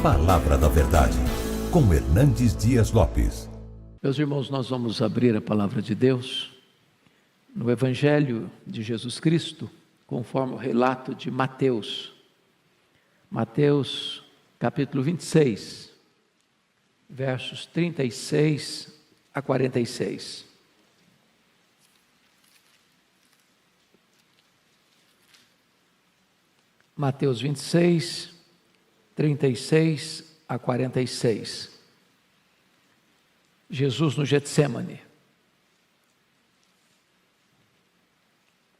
Palavra da Verdade, com Hernandes Dias Lopes. Meus irmãos, nós vamos abrir a Palavra de Deus no Evangelho de Jesus Cristo, conforme o relato de Mateus. Mateus, capítulo 26, versos 36 a 46. Mateus 26, 36 a 46. Jesus no Getsêmani.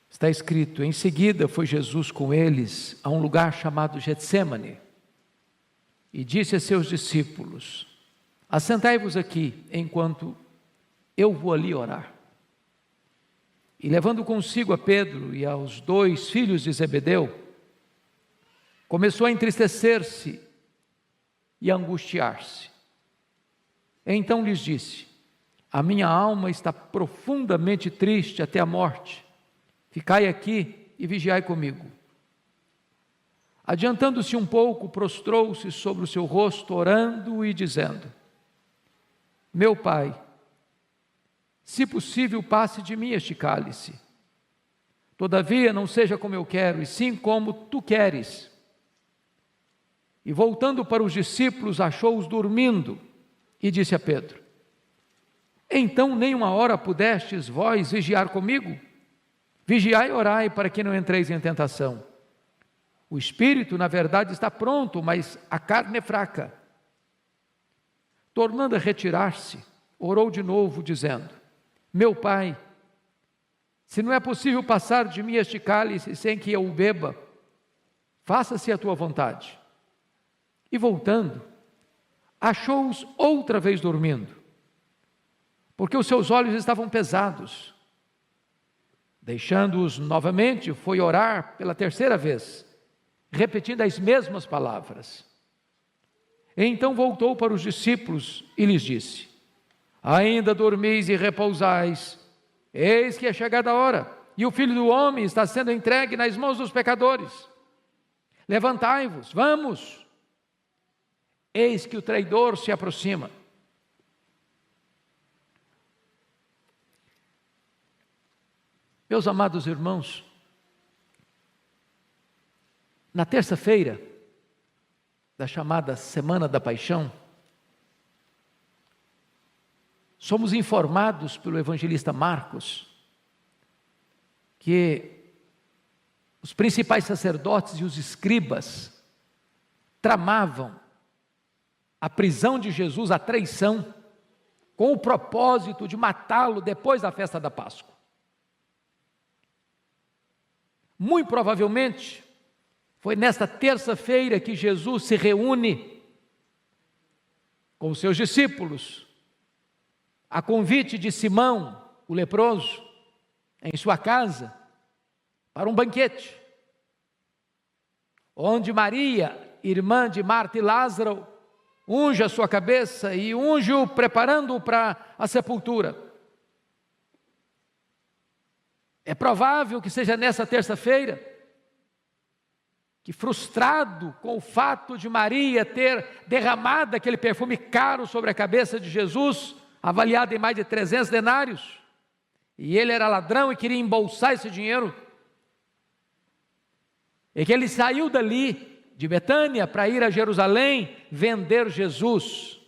Está escrito: em seguida foi Jesus com eles a um lugar chamado Getsêmani e disse a seus discípulos: assentai-vos aqui enquanto eu vou ali orar. E levando consigo a Pedro e aos 2 filhos de Zebedeu, começou a entristecer-se e a angustiar-se. Então lhes disse: a minha alma está profundamente triste até a morte. Ficai aqui e vigiai comigo. Adiantando-se um pouco, prostrou-se sobre o seu rosto, orando e dizendo: meu Pai, se possível, passe de mim este cálice. Todavia, não seja como eu quero, e sim como tu queres. E voltando para os discípulos, achou-os dormindo, e disse a Pedro: então nem uma hora pudestes vós vigiar comigo? Vigiai e orai, para que não entreis em tentação. O espírito, na verdade, está pronto, mas a carne é fraca. Tornando a retirar-se, orou de novo, dizendo: meu Pai, se não é possível passar de mim este cálice sem que eu o beba, faça-se a tua vontade. E voltando, achou-os outra vez dormindo, porque os seus olhos estavam pesados. Deixando-os novamente, foi orar pela terceira vez, repetindo as mesmas palavras. Então voltou para os discípulos e lhes disse: ainda dormis e repousais? Eis que é chegada a hora, e o Filho do Homem está sendo entregue nas mãos dos pecadores. Levantai-vos, vamos! Eis que o traidor se aproxima. Meus amados irmãos, na terça-feira da chamada Semana da Paixão, somos informados pelo evangelista Marcos que os principais sacerdotes e os escribas tramavam a prisão de Jesus, a traição, com o propósito de matá-lo depois da festa da Páscoa. Muito provavelmente, foi nesta terça-feira que Jesus se reúne com os seus discípulos, a convite de Simão, o leproso, em sua casa, para um banquete, onde Maria, irmã de Marta e Lázaro, unge a sua cabeça e unge-o preparando-o para a sepultura. É provável que seja nessa terça-feira que, frustrado com o fato de Maria ter derramado aquele perfume caro sobre a cabeça de Jesus, avaliado em mais de 300 denários, e ele era ladrão e queria embolsar esse dinheiro, e que ele saiu dali, de Betânia, para ir a Jerusalém, vender Jesus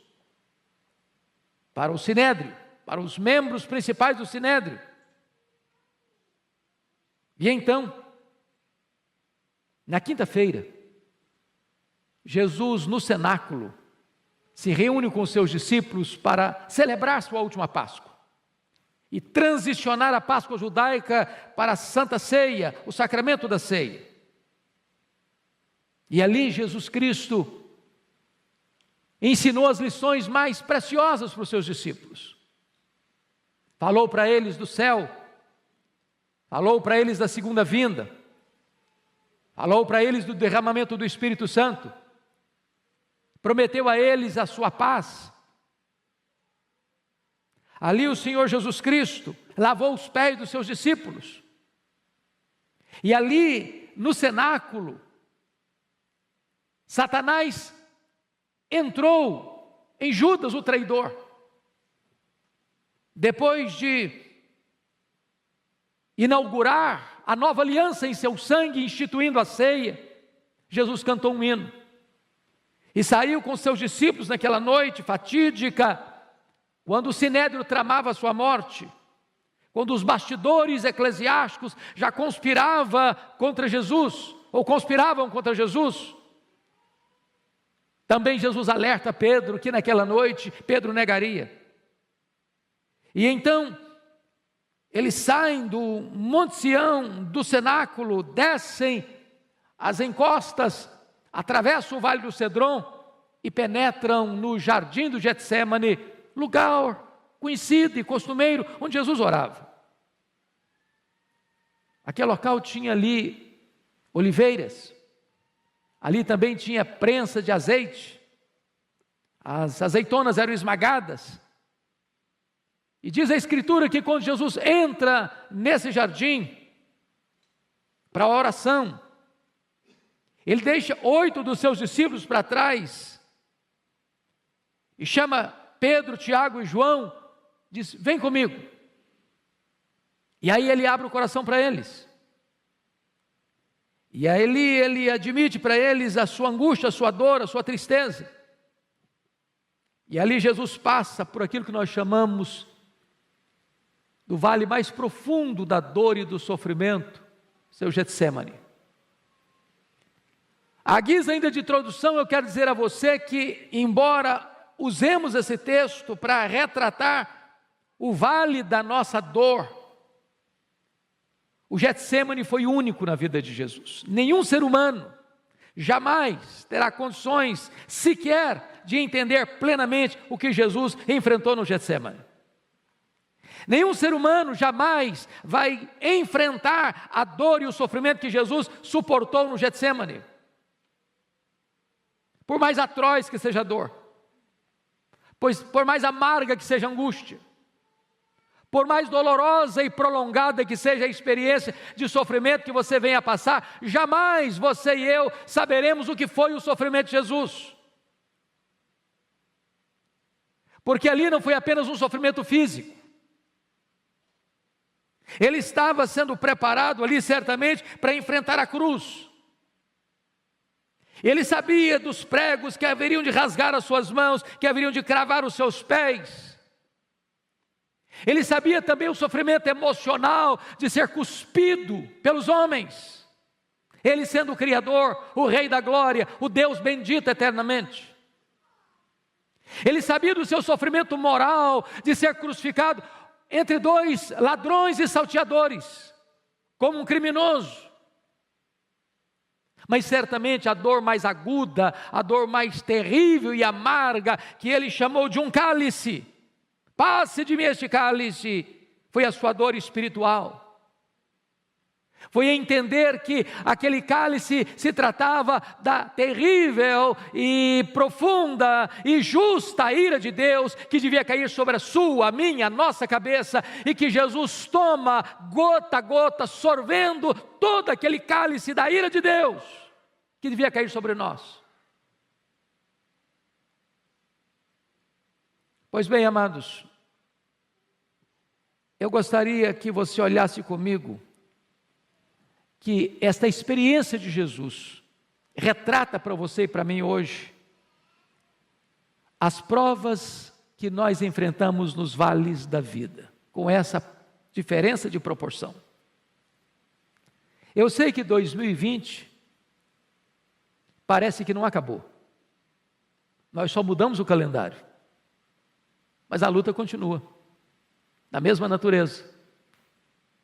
para o Sinédrio, para os membros principais do Sinédrio. E então, na quinta-feira, Jesus no cenáculo se reúne com os seus discípulos para celebrar sua última Páscoa e transicionar a Páscoa judaica para a Santa Ceia, o sacramento da ceia. E ali Jesus Cristo ensinou as lições mais preciosas para os seus discípulos. Falou para eles do céu, falou para eles da segunda vinda, falou para eles do derramamento do Espírito Santo, prometeu a eles a sua paz. Ali o Senhor Jesus Cristo lavou os pés dos seus discípulos. E ali no cenáculo, Satanás entrou em Judas, o traidor. Depois de inaugurar a nova aliança em seu sangue, instituindo a ceia, Jesus cantou um hino e saiu com seus discípulos naquela noite fatídica, quando o sinédrio tramava a sua morte, quando os bastidores eclesiásticos já conspiravam contra Jesus. Também Jesus alerta Pedro que naquela noite Pedro negaria. E então eles saem do Monte Sião, do cenáculo, descem as encostas, atravessam o Vale do Cedron e penetram no jardim do Getsêmani, lugar conhecido e costumeiro onde Jesus orava. Aquele local tinha ali oliveiras, ali também tinha prensa de azeite, as azeitonas eram esmagadas. E diz a Escritura que quando Jesus entra nesse jardim para a oração, ele deixa 8 dos seus discípulos para trás e chama Pedro, Tiago e João, diz: vem comigo. E aí ele abre o coração para eles. E aí ele admite para eles a sua angústia, a sua dor, a sua tristeza. E ali Jesus passa por aquilo que nós chamamos do vale mais profundo da dor e do sofrimento, seu Getsêmani. À guisa ainda de introdução, eu quero dizer a você que, embora usemos esse texto para retratar o vale da nossa dor, o Getsêmani foi único na vida de Jesus. Nenhum ser humano jamais terá condições sequer de entender plenamente o que Jesus enfrentou no Getsêmani. Nenhum ser humano jamais vai enfrentar a dor e o sofrimento que Jesus suportou no Getsêmani. Por mais atroz que seja a dor, por mais amarga que seja a angústia, por mais dolorosa e prolongada que seja a experiência de sofrimento que você venha a passar, jamais você e eu saberemos o que foi o sofrimento de Jesus. Porque ali não foi apenas um sofrimento físico. Ele estava sendo preparado ali certamente para enfrentar a cruz. Ele sabia dos pregos que haveriam de rasgar as suas mãos, que haveriam de cravar os seus pés. Ele sabia também o sofrimento emocional de ser cuspido pelos homens. Ele sendo o Criador, o Rei da Glória, o Deus bendito eternamente. Ele sabia do seu sofrimento moral de ser crucificado entre 2 ladrões e salteadores, como um criminoso. Mas certamente a dor mais aguda, a dor mais terrível e amarga, que ele chamou de um cálice, passe de mim este cálice, foi a sua dor espiritual. Foi entender que aquele cálice se tratava da terrível e profunda e justa ira de Deus, que devia cair sobre a sua, a minha, a nossa cabeça, e que Jesus toma gota a gota, sorvendo todo aquele cálice da ira de Deus, que devia cair sobre nós. Pois bem, amados, eu gostaria que você olhasse comigo que esta experiência de Jesus retrata para você e para mim hoje as provas que nós enfrentamos nos vales da vida, com essa diferença de proporção. Eu sei que 2020 parece que não acabou. Nós só mudamos o calendário, mas a luta continua, da mesma natureza,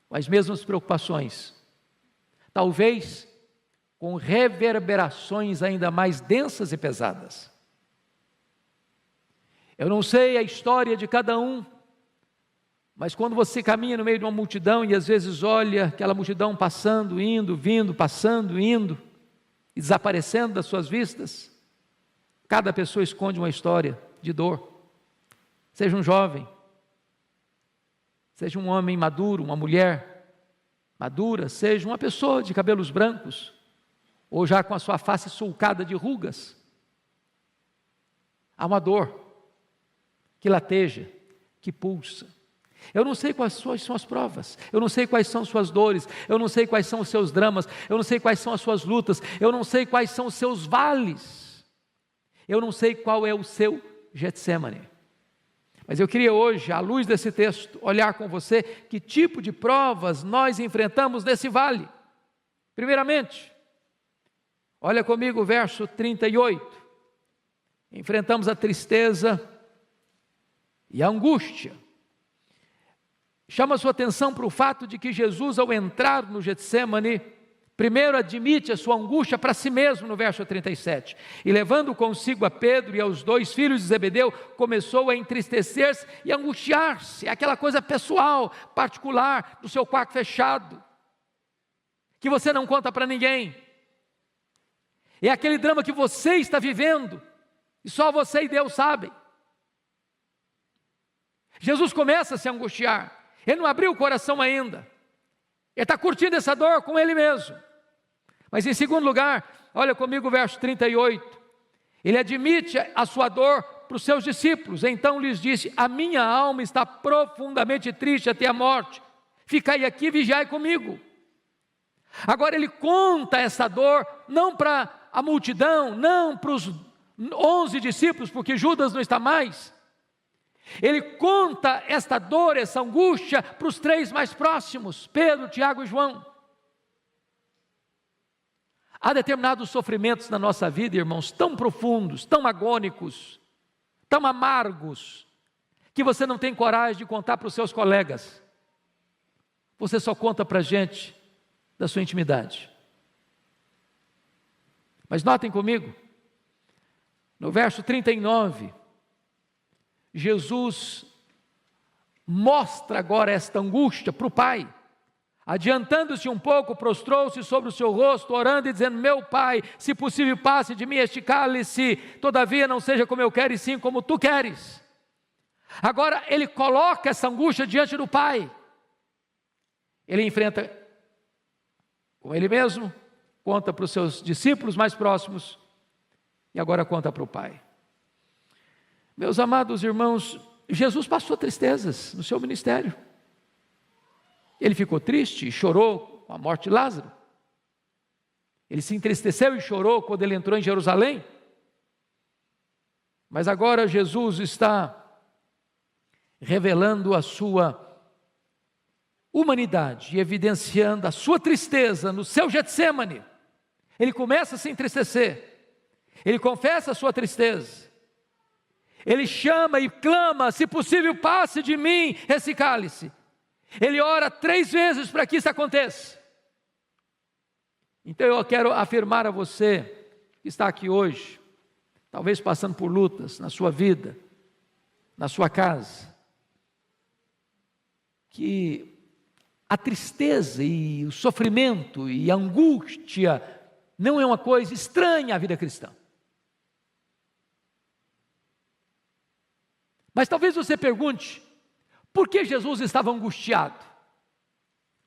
com as mesmas preocupações, talvez com reverberações ainda mais densas e pesadas. Eu não sei a história de cada um, mas quando você caminha no meio de uma multidão e às vezes olha aquela multidão passando, indo, vindo, passando, indo e desaparecendo das suas vistas, cada pessoa esconde uma história de dor. Seja um jovem, seja um homem maduro, uma mulher madura, seja uma pessoa de cabelos brancos, ou já com a sua face sulcada de rugas. há uma dor que lateja, que pulsa. Eu não sei quais são as provas, eu não sei quais são suas dores, eu não sei quais são os seus dramas, eu não sei quais são as suas lutas, eu não sei quais são os seus vales, eu não sei qual é o seu Getsêmani. Mas eu queria hoje, à luz desse texto, olhar com você que tipo de provas nós enfrentamos nesse vale. Primeiramente, olha comigo o verso 38. Enfrentamos a tristeza e a angústia. Chama a sua atenção para o fato de que Jesus, ao entrar no Getsêmani, primeiro admite a sua angústia para si mesmo, no verso 37. E levando consigo a Pedro e aos 2 filhos de Zebedeu, começou a entristecer-se e angustiar-se. É aquela coisa pessoal, particular, do seu quarto fechado, que você não conta para ninguém. É aquele drama que você está vivendo, e só você e Deus sabem. Jesus começa a se angustiar. Ele não abriu o coração ainda. Ele está curtindo essa dor com ele mesmo. Mas em segundo lugar, olha comigo o verso 38. Ele admite a sua dor para os seus discípulos. Então lhes disse: a minha alma está profundamente triste até a morte. Ficai aqui e vigiai comigo. Agora ele conta essa dor não para a multidão, não para os 11 discípulos, porque Judas não está mais. Ele conta esta dor, essa angústia para os 3 mais próximos, Pedro, Tiago e João. Há determinados sofrimentos na nossa vida, irmãos, tão profundos, tão agônicos, tão amargos, que você não tem coragem de contar para os seus colegas. Você só conta para a gente da sua intimidade. Mas notem comigo, no verso 39, Jesus mostra agora esta angústia para o Pai. Adiantando-se um pouco, prostrou-se sobre o seu rosto, orando e dizendo: meu Pai, se possível passe de mim este cálice, todavia não seja como eu quero, e sim como tu queres. Agora ele coloca essa angústia diante do Pai. Ele enfrenta com ele mesmo, conta para os seus discípulos mais próximos, e agora conta para o Pai. Meus amados irmãos, Jesus passou tristezas no seu ministério. Ele ficou triste e chorou com a morte de Lázaro. Ele se entristeceu e chorou quando ele entrou em Jerusalém. Mas agora Jesus está revelando a sua humanidade e evidenciando a sua tristeza no seu Getsêmani. Ele começa a se entristecer. Ele confessa a sua tristeza. Ele chama e clama: se possível passe de mim esse cálice. Ele ora 3 vezes para que isso aconteça. Então eu quero afirmar a você que está aqui hoje, talvez passando por lutas na sua vida, na sua casa, que a tristeza e o sofrimento e a angústia não é uma coisa estranha à vida cristã. Mas talvez você pergunte: por que Jesus estava angustiado?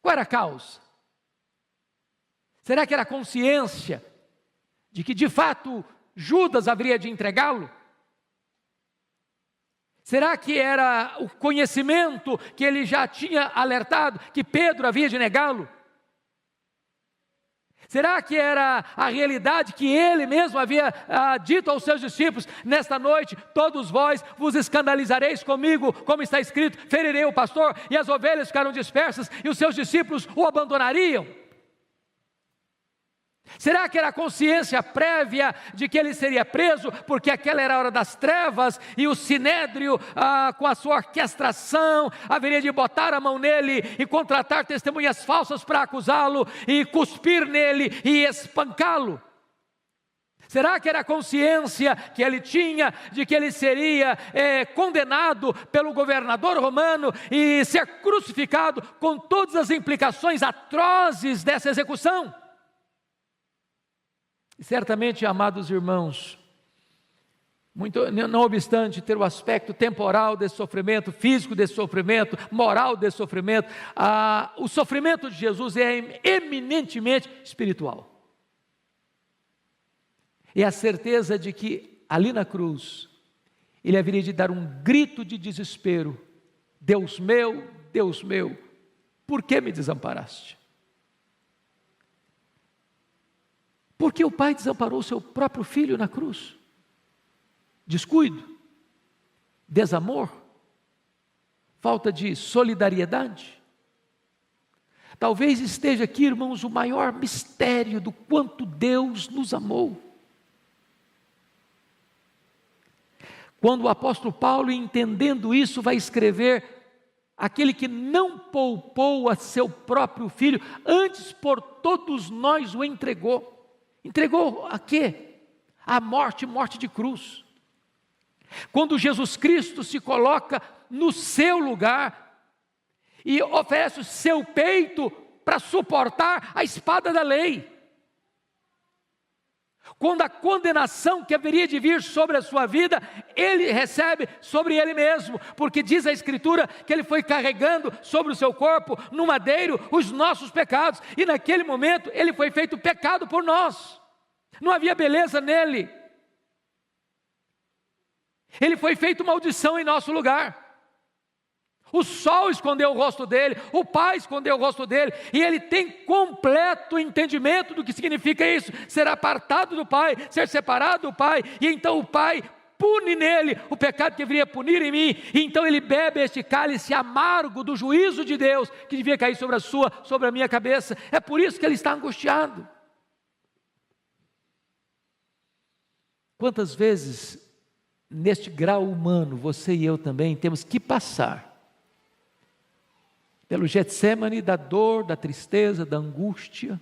Qual era a causa? Será que era a consciência de que de fato Judas haveria de entregá-lo? Será que era o conhecimento que ele já tinha alertado que Pedro havia de negá-lo? Será que era a realidade que ele mesmo havia dito aos seus discípulos: nesta noite todos vós vos escandalizareis comigo, como está escrito, ferirei o pastor e as ovelhas ficaram dispersas e os seus discípulos o abandonariam? Será que era a consciência prévia de que ele seria preso, porque aquela era a hora das trevas, e o sinédrio, com a sua orquestração, haveria de botar a mão nele e contratar testemunhas falsas para acusá-lo, e cuspir nele e espancá-lo? Será que era a consciência que ele tinha de que ele seria condenado pelo governador romano e ser crucificado, com todas as implicações atrozes dessa execução? Certamente, amados irmãos, não obstante ter o aspecto temporal desse sofrimento, físico desse sofrimento, moral desse sofrimento, o sofrimento de Jesus é eminentemente espiritual. É a certeza de que ali na cruz ele haveria de dar um grito de desespero: Deus meu, por que me desamparaste? Porque o pai desamparou seu próprio filho na cruz? Descuido? Desamor? Falta de solidariedade? Talvez esteja aqui, irmãos, o maior mistério do quanto Deus nos amou. Quando o apóstolo Paulo, entendendo isso, vai escrever: aquele que não poupou a seu próprio filho, antes por todos nós o entregou. Entregou a quê? A morte de cruz. Quando Jesus Cristo se coloca no seu lugar e oferece o seu peito para suportar a espada da lei. Quando a condenação que haveria de vir sobre a sua vida, ele recebe sobre ele mesmo, porque diz a Escritura que ele foi carregando sobre o seu corpo, no madeiro, os nossos pecados, e naquele momento ele foi feito pecado por nós. Não havia beleza nele. Ele foi feito maldição em nosso lugar. O sol escondeu o rosto dele, o pai escondeu o rosto dele, e ele tem completo entendimento do que significa isso: ser apartado do pai, ser separado do pai, e então o pai pune nele o pecado que deveria punir em mim, e então ele bebe este cálice amargo do juízo de Deus, que devia cair sobre a minha cabeça. É por isso que ele está angustiado. Quantas vezes, neste grau humano, você e eu também temos que passar pelo Getsêmani da dor, da tristeza, da angústia.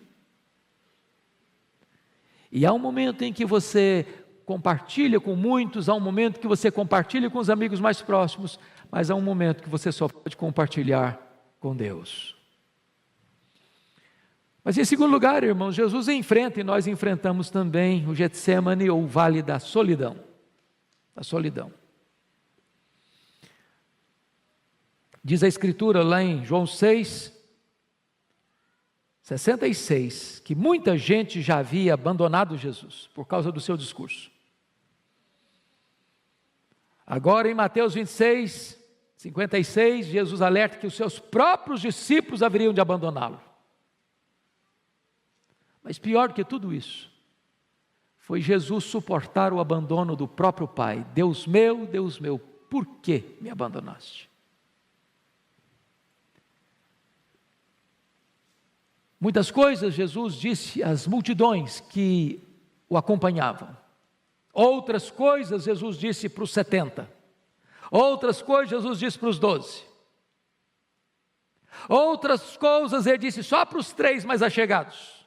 E há um momento em que você compartilha com muitos, há um momento que você compartilha com os amigos mais próximos, mas há um momento que você só pode compartilhar com Deus. Mas em segundo lugar, irmãos, Jesus enfrenta, e nós enfrentamos também, o Getsêmani, ou o vale da solidão. A solidão. Diz a Escritura lá em João 6, 66, que muita gente já havia abandonado Jesus por causa do seu discurso. Agora em Mateus 26, 56, Jesus alerta que os seus próprios discípulos haveriam de abandoná-lo. Mas pior do que tudo isso, foi Jesus suportar o abandono do próprio Pai. Deus meu, por que me abandonaste? Muitas coisas Jesus disse às multidões que o acompanhavam. Outras coisas Jesus disse para os 70. Outras coisas Jesus disse para os 12. Outras coisas ele disse só para os 3 mais achegados.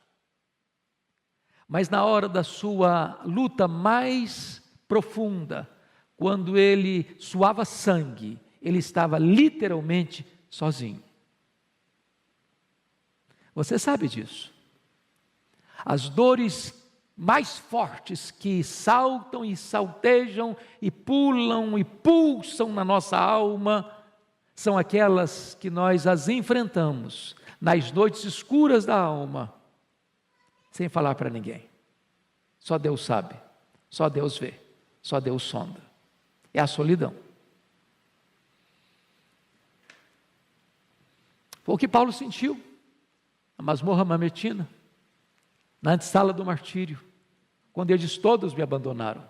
Mas na hora da sua luta mais profunda, quando ele suava sangue, ele estava literalmente sozinho. Você sabe disso. As dores mais fortes que saltam e saltejam e pulam e pulsam na nossa alma são aquelas que nós as enfrentamos nas noites escuras da alma, sem falar para ninguém. Só Deus sabe, só Deus vê, só Deus sonda. É a solidão. Foi o que Paulo sentiu na masmorra mamertina, na antessala do martírio, quando ele diz: todos me abandonaram.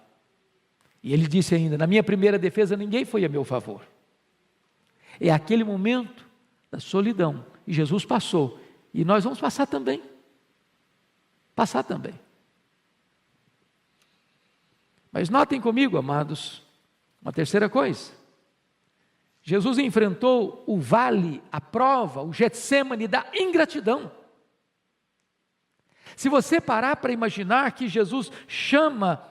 E ele disse ainda: na minha primeira defesa ninguém foi a meu favor. É aquele momento da solidão, e Jesus passou, e nós vamos passar também. Mas notem comigo, amados, uma terceira coisa. Jesus enfrentou o vale, a prova, o Getsêmani da ingratidão. Se você parar para imaginar que Jesus chama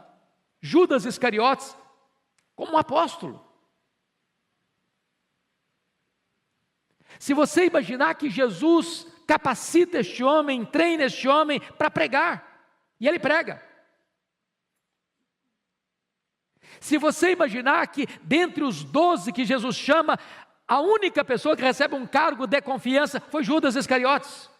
Judas Iscariotes como um apóstolo, se você imaginar que Jesus capacita este homem, treina este homem para pregar, e ele prega. Se você imaginar que dentre os 12 que Jesus chama, a única pessoa que recebe um cargo de confiança foi Judas Iscariotes.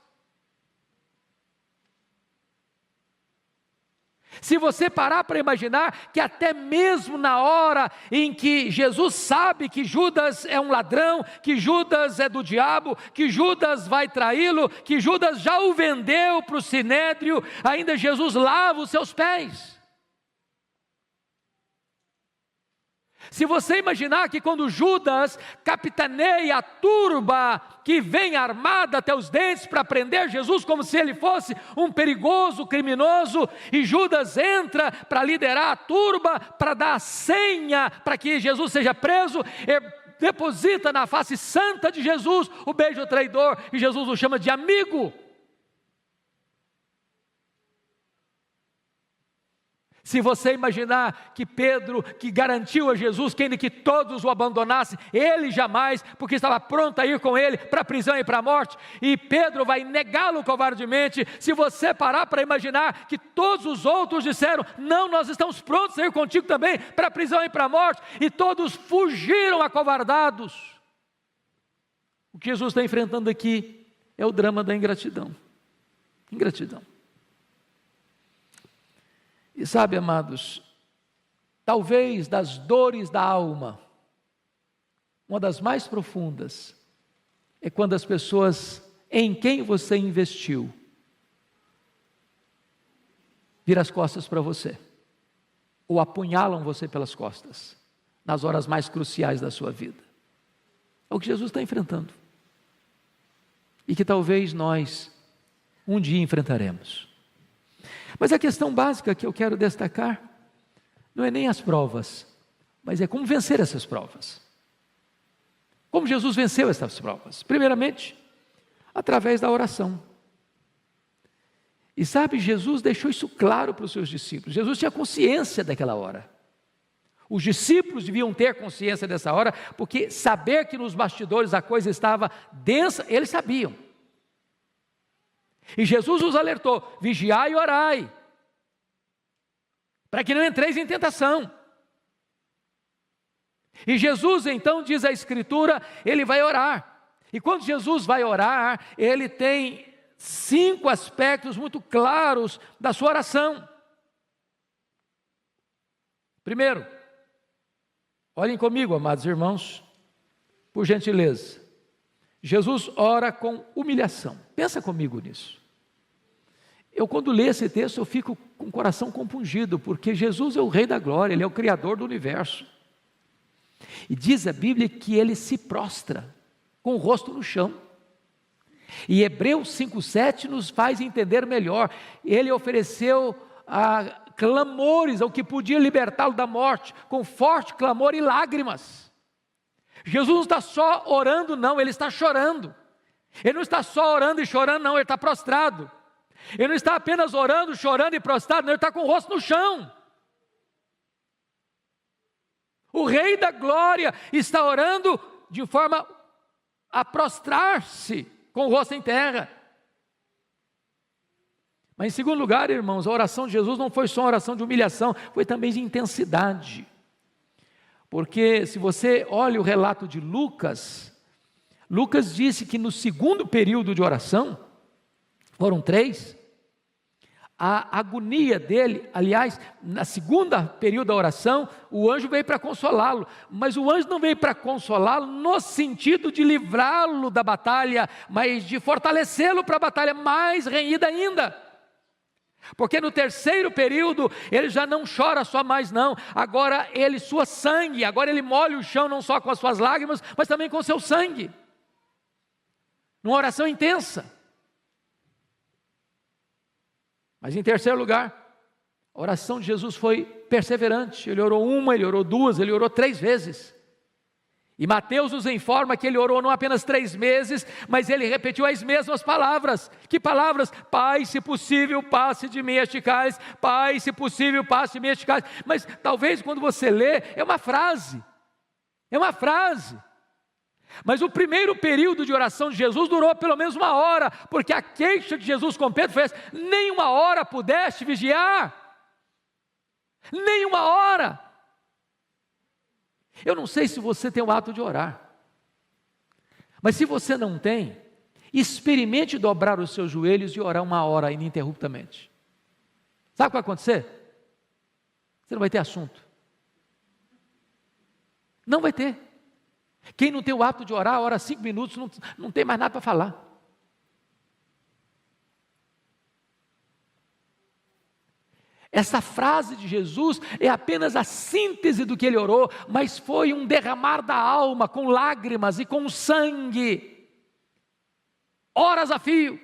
Se você parar para imaginar que até mesmo na hora em que Jesus sabe que Judas é um ladrão, que Judas é do diabo, que Judas vai traí-lo, que Judas já o vendeu para o sinédrio, ainda Jesus lava os seus pés. Se você imaginar que quando Judas capitaneia a turba que vem armada até os dentes para prender Jesus, como se ele fosse um perigoso criminoso, e Judas entra para liderar a turba, para dar a senha para que Jesus seja preso, deposita na face santa de Jesus o beijo traidor, e Jesus o chama de amigo. Se você imaginar que Pedro, que garantiu a Jesus que ainda que todos o abandonassem, ele jamais, porque estava pronto a ir com ele para a prisão e para a morte, e Pedro vai negá-lo covardemente. Se você parar para imaginar que todos os outros disseram, não, nós estamos prontos a ir contigo também para a prisão e para a morte, e todos fugiram acovardados. O que Jesus está enfrentando aqui é o drama da ingratidão. Ingratidão. E sabe, amados, talvez das dores da alma, uma das mais profundas, é quando as pessoas em quem você investiu, viram as costas para você, ou apunhalam você pelas costas, nas horas mais cruciais da sua vida. É o que Jesus está enfrentando, e que talvez nós um dia enfrentaremos. Mas a questão básica que eu quero destacar não é nem as provas, mas é como vencer essas provas. Como Jesus venceu essas provas? Primeiramente, através da oração. E sabe, Jesus deixou isso claro para os seus discípulos. Jesus tinha consciência daquela hora. Os discípulos deviam ter consciência dessa hora, porque saber que nos bastidores a coisa estava densa, eles sabiam. E Jesus os alertou, vigiai e orai, para que não entreis em tentação. E Jesus então, diz a Escritura, ele vai orar. E quando Jesus vai orar, ele tem 5 aspectos muito claros da sua oração. Primeiro, olhem comigo, amados irmãos, por gentileza. Jesus ora com humilhação. Pensa comigo nisso. Eu quando leio esse texto eu fico com o coração compungido, porque Jesus é o Rei da Glória, Ele é o Criador do universo. E diz a Bíblia que Ele se prostra com o rosto no chão. E Hebreus 5,7 nos faz entender melhor. Ele ofereceu clamores ao que podia libertá-lo da morte, com forte clamor e lágrimas. Jesus não está só orando, não, Ele está chorando. Ele não está só orando e chorando, não, Ele está prostrado. Ele não está apenas orando, chorando e prostrado, não, Ele está com o rosto no chão. O Rei da Glória está orando de forma a prostrar-se com o rosto em terra. Mas em segundo lugar, irmãos, a oração de Jesus não foi só uma oração de humilhação, foi também de intensidade. Porque se você olha o relato de Lucas, Lucas disse que no segundo período de oração, foram 3, a agonia dele, aliás, na segunda período da oração, o anjo veio para consolá-lo, mas o anjo não veio para consolá-lo no sentido de livrá-lo da batalha, mas de fortalecê-lo para a batalha mais renhida ainda. Porque no terceiro período, ele já não chora só mais não, agora ele sua sangue, agora ele molha o chão não só com as suas lágrimas, mas também com o seu sangue, numa oração intensa. Mas em terceiro lugar, a oração de Jesus foi perseverante, ele orou 1, ele orou 2, ele orou 3 vezes. E Mateus nos informa que ele orou não apenas 3 meses, mas ele repetiu as mesmas palavras. Que palavras? Pai, se possível, passe de mim este cálice. Pai, se possível, passe de mim este cálice. Mas talvez quando você lê, é uma frase. É uma frase. Mas o primeiro período de oração de Jesus durou pelo menos 1 hora, porque a queixa de Jesus com Pedro foi essa: nem 1 hora pudeste vigiar. Nem 1 hora. Eu não sei se você tem o hábito de orar, mas se você não tem, experimente dobrar os seus joelhos e orar 1 hora ininterruptamente. Sabe o que vai acontecer? você não vai ter assunto. Não vai ter. Quem não tem o hábito de orar, ora 5 minutos, não tem mais nada para falar. Essa frase de Jesus é apenas a síntese do que ele orou, mas foi um derramar da alma, com lágrimas e com sangue, horas a fio.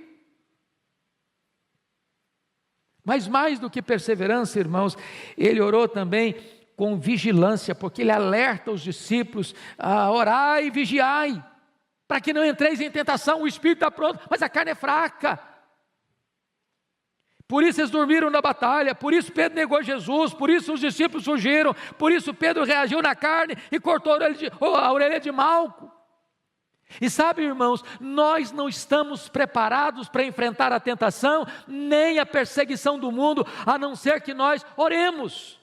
Mas mais do que perseverança, irmãos, ele orou também com vigilância, porque ele alerta os discípulos a orar e vigiai, para que não entreis em tentação. O espírito está pronto, mas a carne é fraca. Por isso eles dormiram na batalha, por isso Pedro negou Jesus, por isso os discípulos fugiram, por isso Pedro reagiu na carne e cortou a orelha de Malco. E sabe, irmãos, nós não estamos preparados para enfrentar a tentação, nem a perseguição do mundo, a não ser que nós oremos.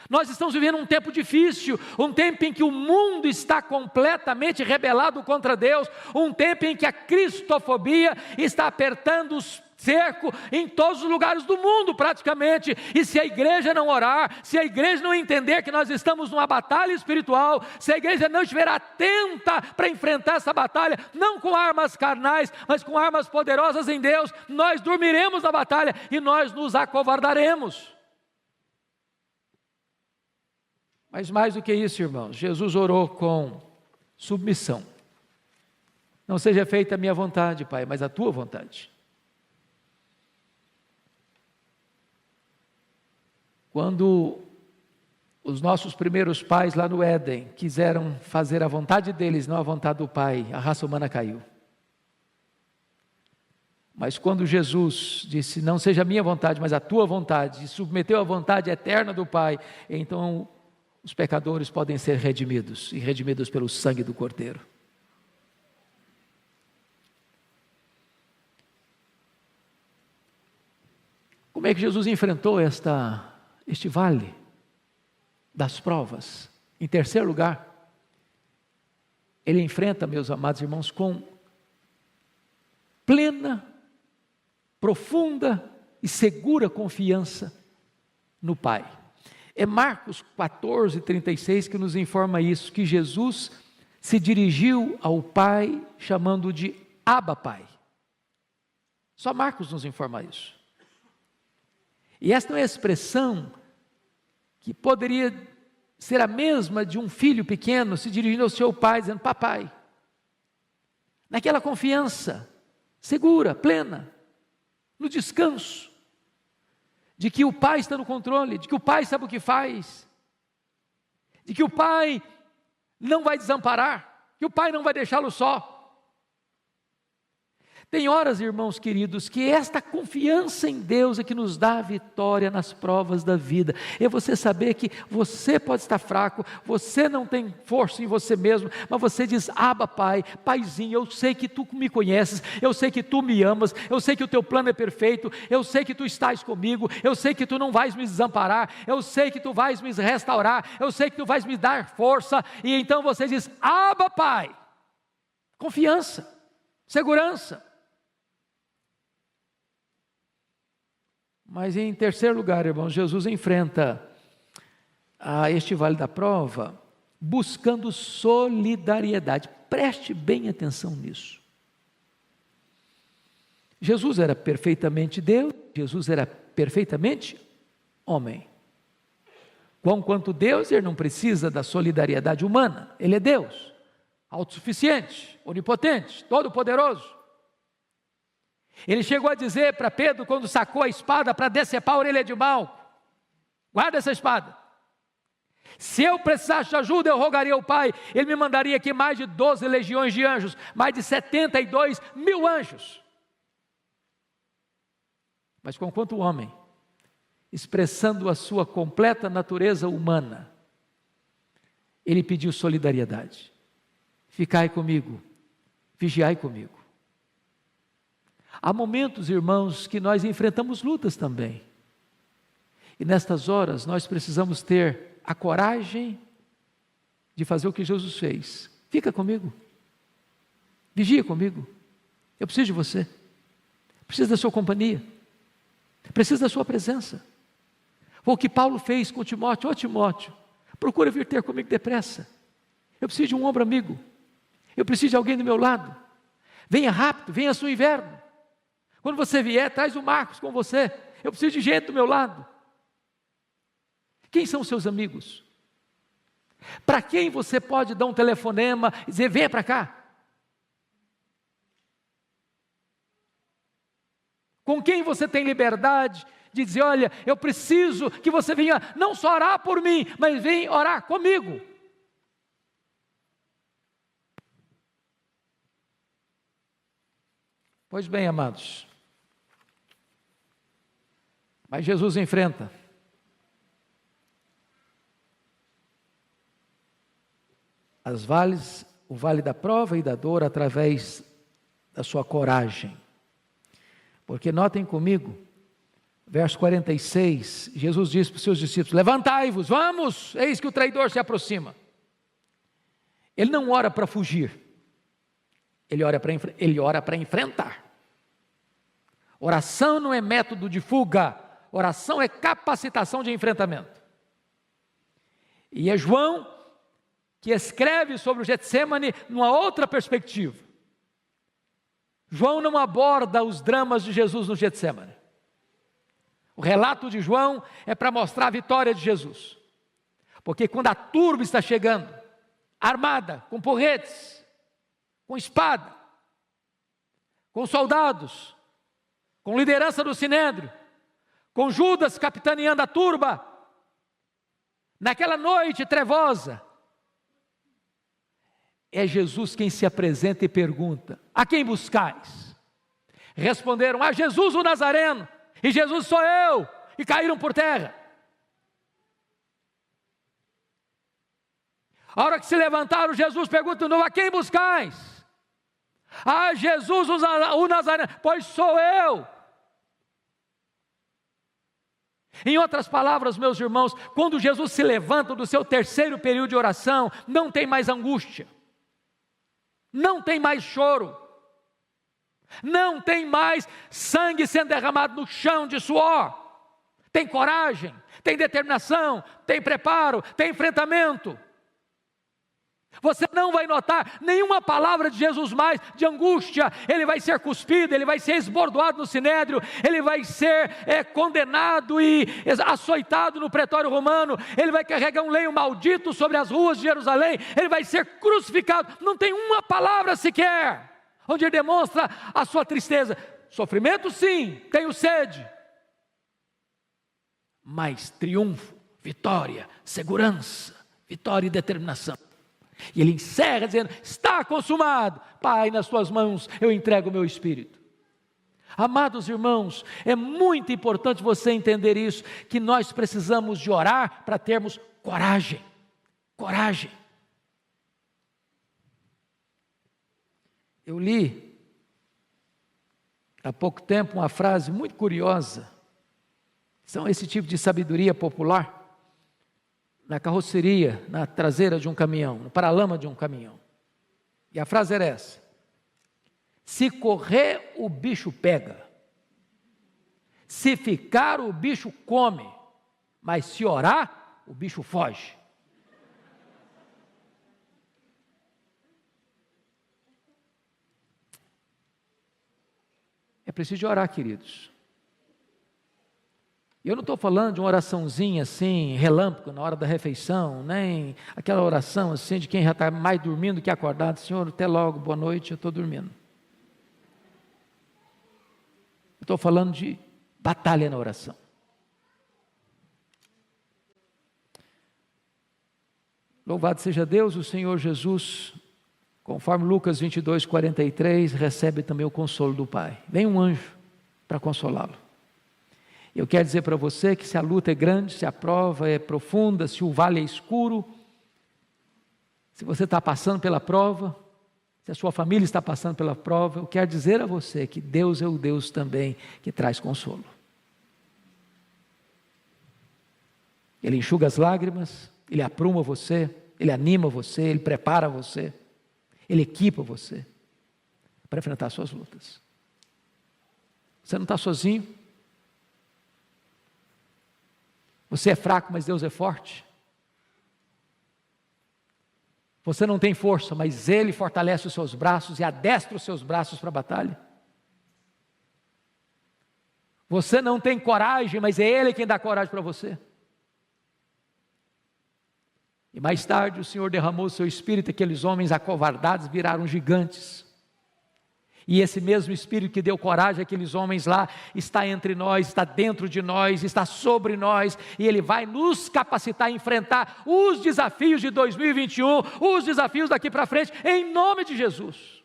Nós estamos vivendo um tempo difícil, um tempo em que o mundo está completamente rebelado contra Deus, um tempo em que a cristofobia está apertando os cerco em todos os lugares do mundo praticamente, e se a igreja não orar, se a igreja não entender que nós estamos numa batalha espiritual, se a igreja não estiver atenta para enfrentar essa batalha, não com armas carnais, mas com armas poderosas em Deus, nós dormiremos na batalha e nós nos acovardaremos. Mas mais do que isso, irmãos, Jesus orou com submissão. Não seja feita a minha vontade, Pai, mas a tua vontade. Quando os nossos primeiros pais lá no Éden quiseram fazer a vontade deles, não a vontade do Pai, a raça humana caiu. Mas quando Jesus disse, não seja a minha vontade, mas a tua vontade, e submeteu a vontade eterna do Pai, então os pecadores podem ser redimidos, e redimidos pelo sangue do Cordeiro. Como é que Jesus enfrentou este vale das provas? Em terceiro lugar, ele enfrenta, meus amados irmãos, com plena, profunda e segura confiança no Pai. É Marcos 14:36 que nos informa isso, que Jesus se dirigiu ao Pai chamando de Abba Pai. Só Marcos nos informa isso. E esta é uma expressão que poderia ser a mesma de um filho pequeno se dirigindo ao seu pai, dizendo papai. Naquela confiança segura, plena, no descanso, de que o Pai está no controle, de que o Pai sabe o que faz, de que o Pai não vai desamparar, que o Pai não vai deixá-lo só. Tem horas, irmãos queridos, que esta confiança em Deus é que nos dá a vitória nas provas da vida. É você saber que você pode estar fraco, você não tem força em você mesmo, mas você diz, Abba Pai, Paizinho, eu sei que Tu me conheces, eu sei que Tu me amas, eu sei que o Teu plano é perfeito, eu sei que Tu estás comigo, eu sei que Tu não vais me desamparar, eu sei que Tu vais me restaurar, eu sei que Tu vais me dar força, e então você diz, Abba Pai, confiança, segurança. Mas em terceiro lugar, irmãos, Jesus enfrenta este vale da prova buscando solidariedade. Preste bem atenção nisso. Jesus era perfeitamente Deus, Jesus era perfeitamente homem. Quanto Deus, ele não precisa da solidariedade humana, ele é Deus, autossuficiente, onipotente, todo-poderoso. Ele chegou a dizer para Pedro, quando sacou a espada para decepar a orelha de Malco, guarda essa espada, se eu precisasse de ajuda eu rogaria ao Pai, ele me mandaria aqui mais de 12 legiões de anjos, mais de 72 mil anjos. Mas conquanto o homem, expressando a sua completa natureza humana, ele pediu solidariedade, ficai comigo, vigiai comigo. Há momentos, irmãos, que nós enfrentamos lutas também. E nestas horas nós precisamos ter a coragem de fazer o que Jesus fez. Fica comigo. Vigia comigo. Eu preciso de você. Preciso da sua companhia. Preciso da sua presença. Foi o que Paulo fez com Timóteo. Ô Timóteo, procura vir ter comigo depressa. Eu preciso de um ombro amigo. Eu preciso de alguém do meu lado. Venha rápido, venha no inverno. Quando você vier, traz o Marcos com você. Eu preciso de gente do meu lado. Quem são os seus amigos? Para quem você pode dar um telefonema e dizer, venha para cá? Com quem você tem liberdade de dizer, olha, eu preciso que você venha não só orar por mim, mas venha orar comigo. Pois bem, amados, mas Jesus enfrenta o vale da prova e da dor através da sua coragem. Porque notem comigo, verso 46, Jesus diz para os seus discípulos, levantai-vos, vamos, eis que o traidor se aproxima. Ele não ora para fugir, ele ora para enfrentar. Oração não é método de fuga, oração é capacitação de enfrentamento. E é João que escreve sobre o Getsemane numa outra perspectiva. João não aborda os dramas de Jesus no Getsemane. O relato de João é para mostrar a vitória de Jesus. Porque quando a turba está chegando, armada, com porretes, com espada, com soldados, com liderança do Sinédrio, com Judas capitaneando a turba, naquela noite trevosa, é Jesus quem se apresenta e pergunta, a quem buscais? Responderam, a Jesus o Nazareno, e Jesus sou eu, e caíram por terra. A hora que se levantaram, Jesus pergunta de novo, a quem buscais? A Jesus o Nazareno, pois sou eu. Em outras palavras, meus irmãos, quando Jesus se levanta do seu terceiro período de oração, não tem mais angústia, não tem mais choro, não tem mais sangue sendo derramado no chão de suor. Tem coragem, tem determinação, tem preparo, tem enfrentamento. Você não vai notar nenhuma palavra de Jesus mais de angústia. Ele vai ser cuspido, ele vai ser esbordoado no sinédrio, ele vai ser condenado e açoitado no pretório romano, ele vai carregar um lenho maldito sobre as ruas de Jerusalém, ele vai ser crucificado. Não tem uma palavra sequer onde ele demonstra a sua tristeza. Sofrimento sim, tenho sede, mas triunfo, vitória, segurança, vitória e determinação. E ele encerra dizendo, está consumado, Pai, nas tuas mãos eu entrego o meu espírito. Amados irmãos, é muito importante você entender isso, que nós precisamos de orar para termos coragem, coragem. Eu li há pouco tempo uma frase muito curiosa, são esse tipo de sabedoria popular, na carroceria, na traseira de um caminhão, no paralama de um caminhão. E a frase era essa: se correr, o bicho pega, se ficar, o bicho come, mas se orar, o bicho foge. É preciso de orar, queridos. E eu não estou falando de uma oraçãozinha assim, relâmpago, na hora da refeição, nem aquela oração assim de quem já está mais dormindo que acordado. Senhor, até logo, boa noite, eu estou dormindo. Eu estou falando de batalha na oração. Louvado seja Deus, o Senhor Jesus, conforme Lucas 22, 43, recebe também o consolo do Pai. Vem um anjo para consolá-lo. Eu quero dizer para você que se a luta é grande, se a prova é profunda, se o vale é escuro, se você está passando pela prova, se a sua família está passando pela prova, eu quero dizer a você que Deus é o Deus também que traz consolo. Ele enxuga as lágrimas, Ele apruma você, Ele anima você, Ele prepara você, Ele equipa você para enfrentar as suas lutas. Você não está sozinho. Você é fraco, mas Deus é forte. Você não tem força, mas Ele fortalece os seus braços e adestra os seus braços para a batalha. Você não tem coragem, mas é Ele quem dá coragem para você. E mais tarde o Senhor derramou o seu Espírito e aqueles homens acovardados viraram gigantes. E esse mesmo Espírito que deu coragem àqueles homens lá, está entre nós, está dentro de nós, está sobre nós, e Ele vai nos capacitar a enfrentar os desafios de 2021, os desafios daqui para frente, em nome de Jesus.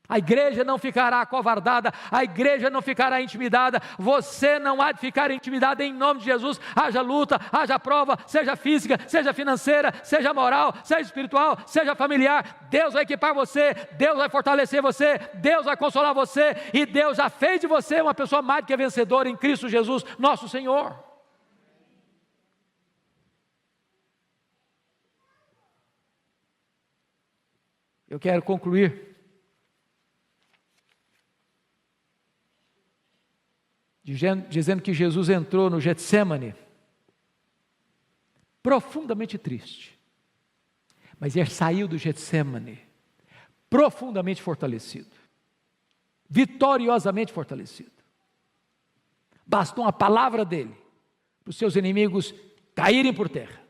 A igreja não ficará acovardada, a igreja não ficará intimidada, você não há de ficar intimidado em nome de Jesus. Haja luta, haja prova, seja física, seja financeira, seja moral, seja espiritual, seja familiar. Deus vai equipar você, Deus vai fortalecer você, Deus vai consolar você, e Deus já fez de você uma pessoa mais do que vencedora em Cristo Jesus, nosso Senhor. Eu quero concluir dizendo que Jesus entrou no Getsêmani profundamente triste, mas ele saiu do Getsêmani profundamente fortalecido, vitoriosamente fortalecido. Bastou uma palavra dele para os seus inimigos caírem por terra.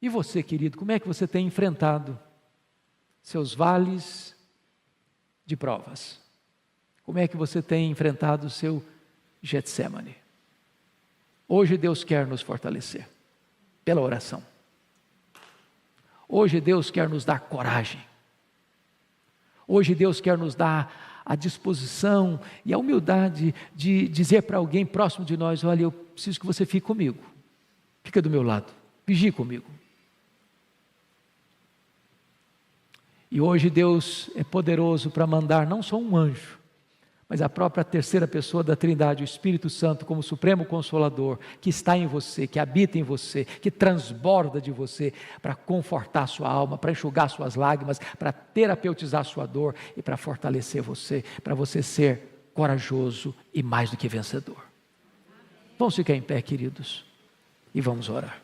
E você, querido, como é que você tem enfrentado seus vales de provas? Como é que você tem enfrentado o seu Getsêmani? Hoje Deus quer nos fortalecer pela oração. Hoje Deus quer nos dar coragem. Hoje Deus quer nos dar a disposição e a humildade de dizer para alguém próximo de nós: olha, eu preciso que você fique comigo. Fica do meu lado, vigie comigo. E hoje Deus é poderoso para mandar não só um anjo, mas a própria terceira pessoa da Trindade, o Espírito Santo, como Supremo Consolador, que está em você, que habita em você, que transborda de você, para confortar a sua alma, para enxugar suas lágrimas, para terapeutizar a sua dor e para fortalecer você, para você ser corajoso e mais do que vencedor. Vamos ficar em pé, queridos, e vamos orar.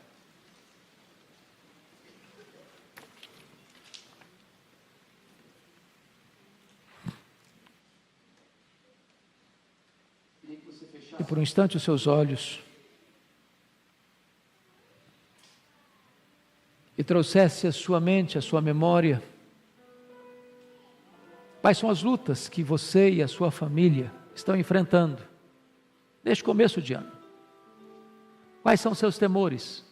E por um instante os seus olhos e trouxesse à sua mente, à sua memória, quais são as lutas que você e a sua família estão enfrentando neste começo de ano. Quais são seus temores?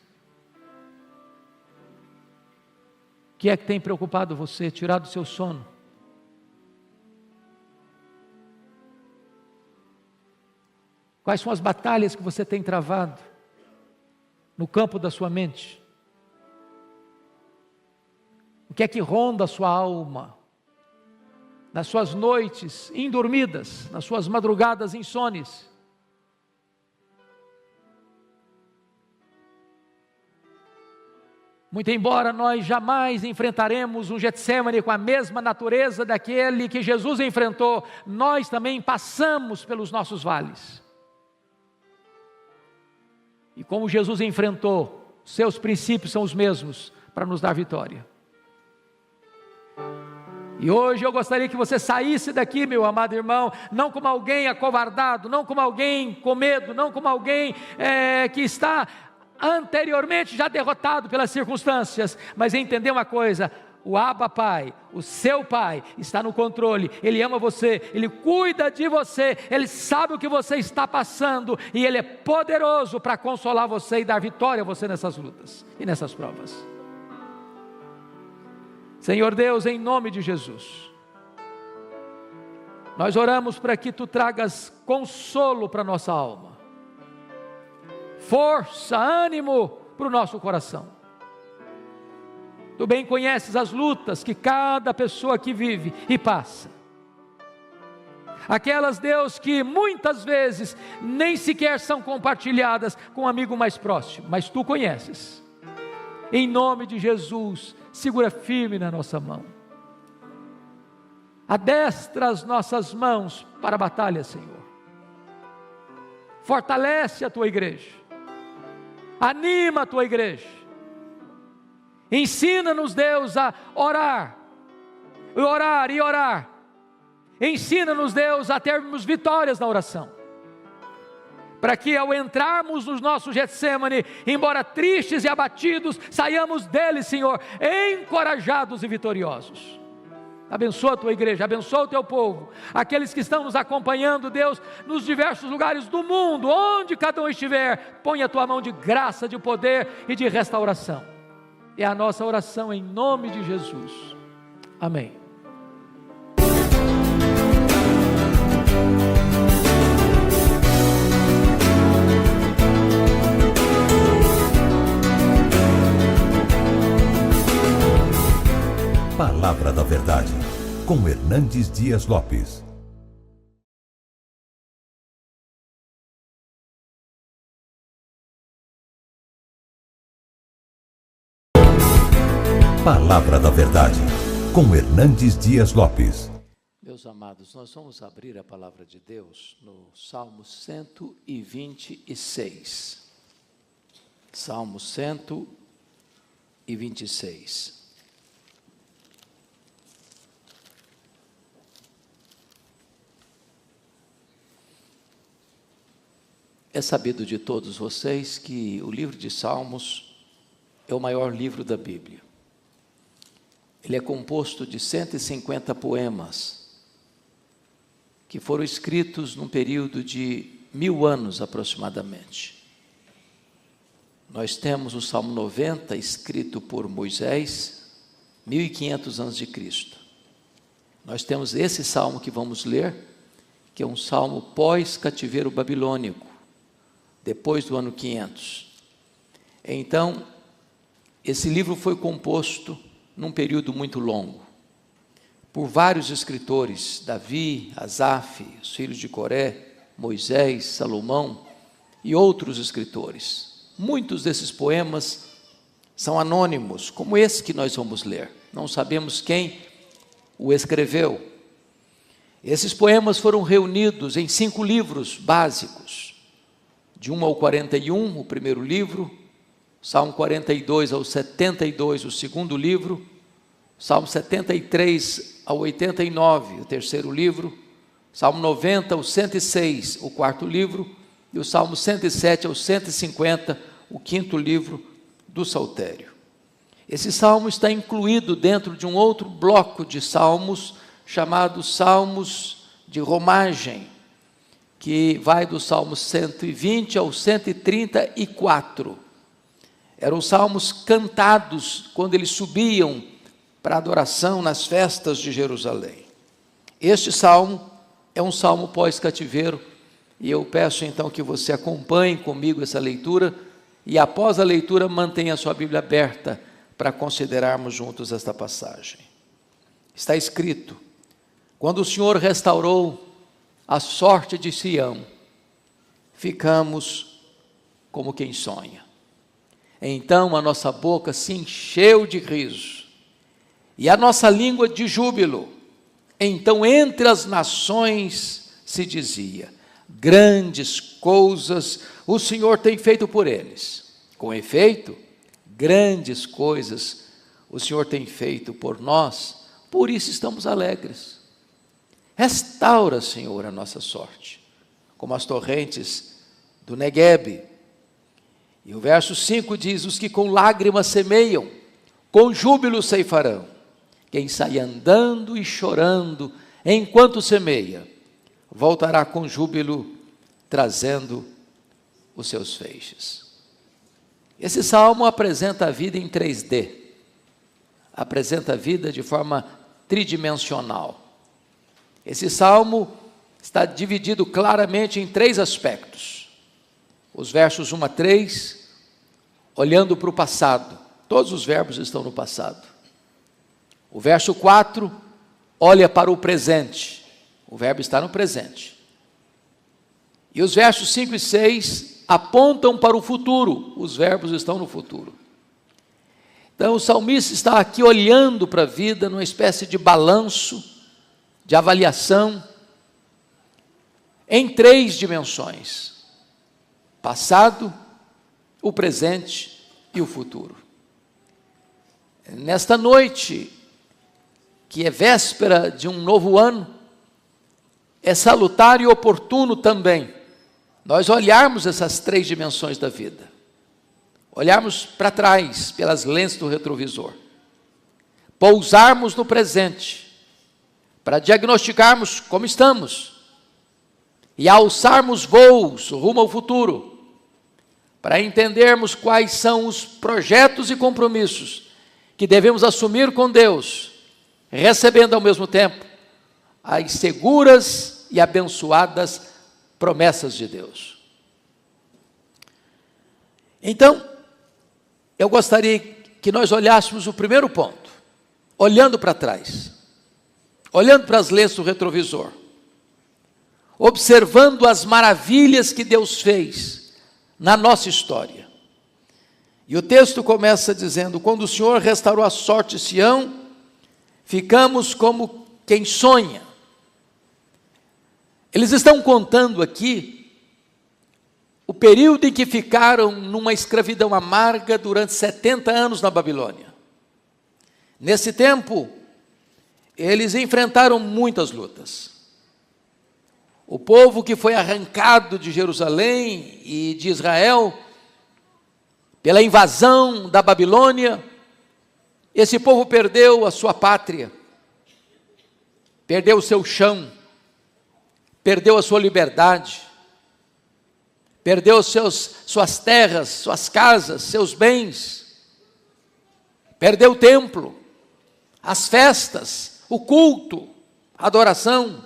O que é que tem preocupado você, tirado o seu sono? Quais são as batalhas que você tem travado no campo da sua mente? O que é que ronda a sua alma? Nas suas noites indormidas, nas suas madrugadas insones? Muito embora nós jamais enfrentaremos um Getsêmani com a mesma natureza daquele que Jesus enfrentou, nós também passamos pelos nossos vales. E como Jesus enfrentou, seus princípios são os mesmos para nos dar vitória. E hoje eu gostaria que você saísse daqui, meu amado irmão, não como alguém acovardado, não como alguém com medo, não como alguém que está anteriormente já derrotado pelas circunstâncias, mas entender uma coisa: o Abba Pai, o seu Pai, está no controle. Ele ama você, Ele cuida de você, Ele sabe o que você está passando, e Ele é poderoso para consolar você e dar vitória a você nessas lutas e nessas provas. Senhor Deus, em nome de Jesus, nós oramos para que Tu tragas consolo para a nossa alma, força, ânimo para o nosso coração. Tu bem conheces as lutas que cada pessoa aqui vive e passa. Aquelas, Deus, que muitas vezes nem sequer são compartilhadas com um amigo mais próximo, mas Tu conheces. Em nome de Jesus, segura firme na nossa mão. Adestra as nossas mãos para a batalha, Senhor. Fortalece a tua igreja, anima a tua igreja, ensina-nos, Deus, a orar, orar e orar. Ensina-nos, Deus, a termos vitórias na oração, para que ao entrarmos no nosso Getsemane, embora tristes e abatidos, saiamos dele, Senhor, encorajados e vitoriosos. Abençoa a tua igreja, abençoa o teu povo, aqueles que estão nos acompanhando, Deus, nos diversos lugares do mundo, onde cada um estiver, põe a tua mão de graça, de poder e de restauração. É a nossa oração em nome de Jesus. Amém. Palavra da Verdade, com Hernandes Dias Lopes. Palavra da Verdade, com Hernandes Dias Lopes. Meus amados, nós vamos abrir a palavra de Deus no Salmo 126. Salmo 126. É sabido de todos vocês que o livro de Salmos é o maior livro da Bíblia. Ele é composto de 150 poemas, que foram escritos num período de 1000 anos aproximadamente. Nós temos o Salmo 90, escrito por Moisés, 1500 antes de Cristo. Nós temos esse salmo que vamos ler, que é um salmo pós-cativeiro babilônico, depois do ano 500. Então, esse livro foi composto num período muito longo, por vários escritores, Davi, Asaf, os filhos de Coré, Moisés, Salomão e outros escritores. Muitos desses poemas são anônimos, como esse que nós vamos ler. Não sabemos quem o escreveu. Esses poemas foram reunidos em 5 livros básicos, de 1 ao 41, o primeiro livro, Salmo 42 ao 72, o segundo livro, Salmo 73 ao 89, o terceiro livro, Salmo 90 ao 106, o quarto livro, e o Salmo 107 ao 150, o quinto livro do Saltério. Esse salmo está incluído dentro de um outro bloco de salmos, chamado Salmos de Romagem, que vai do Salmo 120 ao 134. Eram salmos cantados quando eles subiam para adoração nas festas de Jerusalém. Este salmo é um salmo pós-cativeiro, e eu peço então que você acompanhe comigo essa leitura, e após a leitura mantenha a sua Bíblia aberta para considerarmos juntos esta passagem. Está escrito: quando o Senhor restaurou a sorte de Sião, ficamos como quem sonha. Então a nossa boca se encheu de riso, e a nossa língua de júbilo. Então entre as nações se dizia: grandes coisas o Senhor tem feito por eles. Com efeito, grandes coisas o Senhor tem feito por nós, por isso estamos alegres. Restaura, Senhor, a nossa sorte, como as torrentes do Neguebe. E o verso 5 diz: os que com lágrimas semeiam, com júbilo ceifarão. Quem sai andando e chorando enquanto semeia, voltará com júbilo, trazendo os seus feixes. Esse salmo apresenta a vida em 3D, apresenta a vida de forma tridimensional. Esse salmo está dividido claramente em 3 aspectos. Os versos 1 a 3, olhando para o passado, todos os verbos estão no passado. O verso 4, olha para o presente, o verbo está no presente. E os versos 5 e 6 apontam para o futuro, os verbos estão no futuro. Então o salmista está aqui olhando para a vida numa espécie de balanço, de avaliação, em 3 dimensões. passado, o presente e o futuro. Nesta noite, que é véspera de um novo ano, é salutar e oportuno também nós olharmos essas três dimensões da vida. Olharmos para trás pelas lentes do retrovisor. Pousarmos no presente para diagnosticarmos como estamos e alçarmos voos rumo ao futuro para entendermos quais são os projetos e compromissos que devemos assumir com Deus, recebendo ao mesmo tempo as seguras e abençoadas promessas de Deus. Então, eu gostaria que nós olhássemos o primeiro ponto, olhando para trás, olhando para as lentes do retrovisor, observando as maravilhas que Deus fez na nossa história. E o texto começa dizendo: quando o Senhor restaurou a sorte de Sião, ficamos como quem sonha. Eles estão contando aqui o período em que ficaram numa escravidão amarga durante 70 anos na Babilônia. Nesse tempo, eles enfrentaram muitas lutas. O povo que foi arrancado de Jerusalém e de Israel pela invasão da Babilônia, esse povo perdeu a sua pátria, perdeu o seu chão, perdeu a sua liberdade, perdeu suas terras, suas casas, seus bens, perdeu o templo, as festas, o culto, a adoração.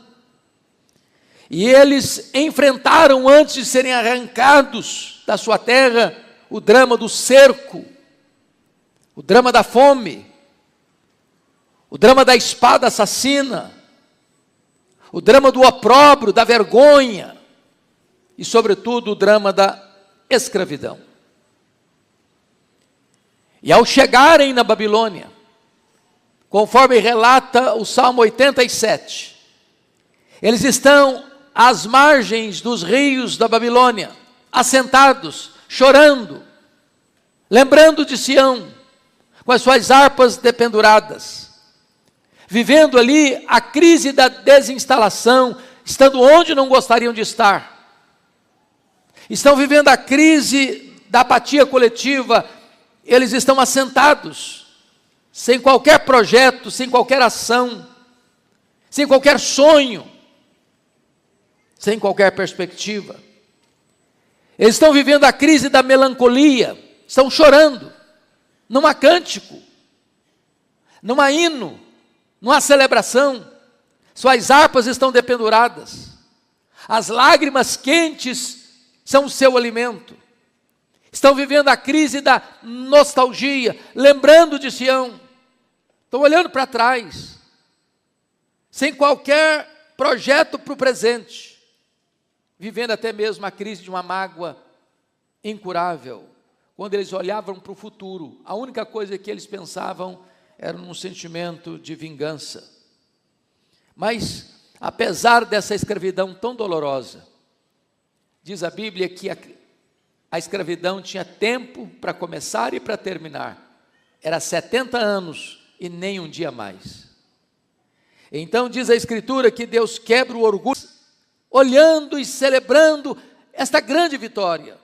E eles enfrentaram, antes de serem arrancados da sua terra, o drama do cerco, o drama da fome, o drama da espada assassina, o drama do opróbrio, da vergonha e, sobretudo, o drama da escravidão. E ao chegarem na Babilônia, conforme relata o Salmo 87, eles estão às margens dos rios da Babilônia, assentados, chorando, lembrando de Sião, com as suas harpas dependuradas, vivendo ali a crise da desinstalação, estando onde não gostariam de estar. Estão vivendo a crise da apatia coletiva. Eles estão assentados, sem qualquer projeto, sem qualquer ação, sem qualquer sonho, sem qualquer perspectiva. Eles estão vivendo a crise da melancolia, estão chorando, não há cântico, não há hino, não há celebração, suas harpas estão dependuradas, as lágrimas quentes são o seu alimento. Estão vivendo a crise da nostalgia, lembrando de Sião, estão olhando para trás, sem qualquer projeto para o presente, vivendo até mesmo a crise de uma mágoa incurável. Quando eles olhavam para o futuro, a única coisa que eles pensavam era num sentimento de vingança. Mas, apesar dessa escravidão tão dolorosa, diz a Bíblia que a escravidão tinha tempo para começar e para terminar. Era 70 anos e nem um dia mais. Então diz a Escritura que Deus quebra o orgulho, olhando e celebrando esta grande vitória,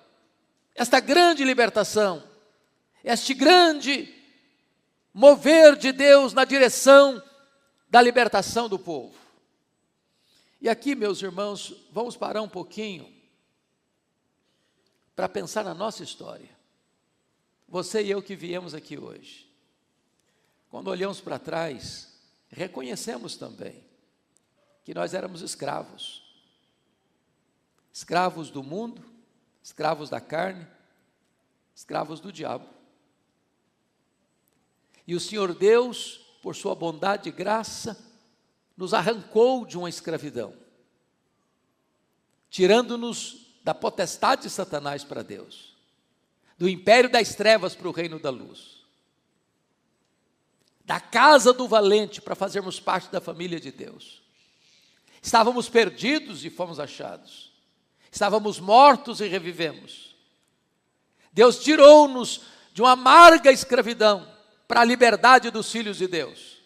esta grande libertação, este grande mover de Deus na direção da libertação do povo. E aqui, meus irmãos, vamos parar um pouquinho para pensar na nossa história. Você e eu que viemos aqui hoje, quando olhamos para trás, reconhecemos também que nós éramos escravos. Escravos do mundo, escravos da carne, escravos do diabo. E o Senhor Deus, por sua bondade e graça, nos arrancou de uma escravidão, tirando-nos da potestade de Satanás para Deus, do império das trevas para o reino da luz, da casa do valente para fazermos parte da família de Deus. Estávamos perdidos e fomos achados. Estávamos mortos e revivemos. Deus tirou-nos de uma amarga escravidão para a liberdade dos filhos de Deus.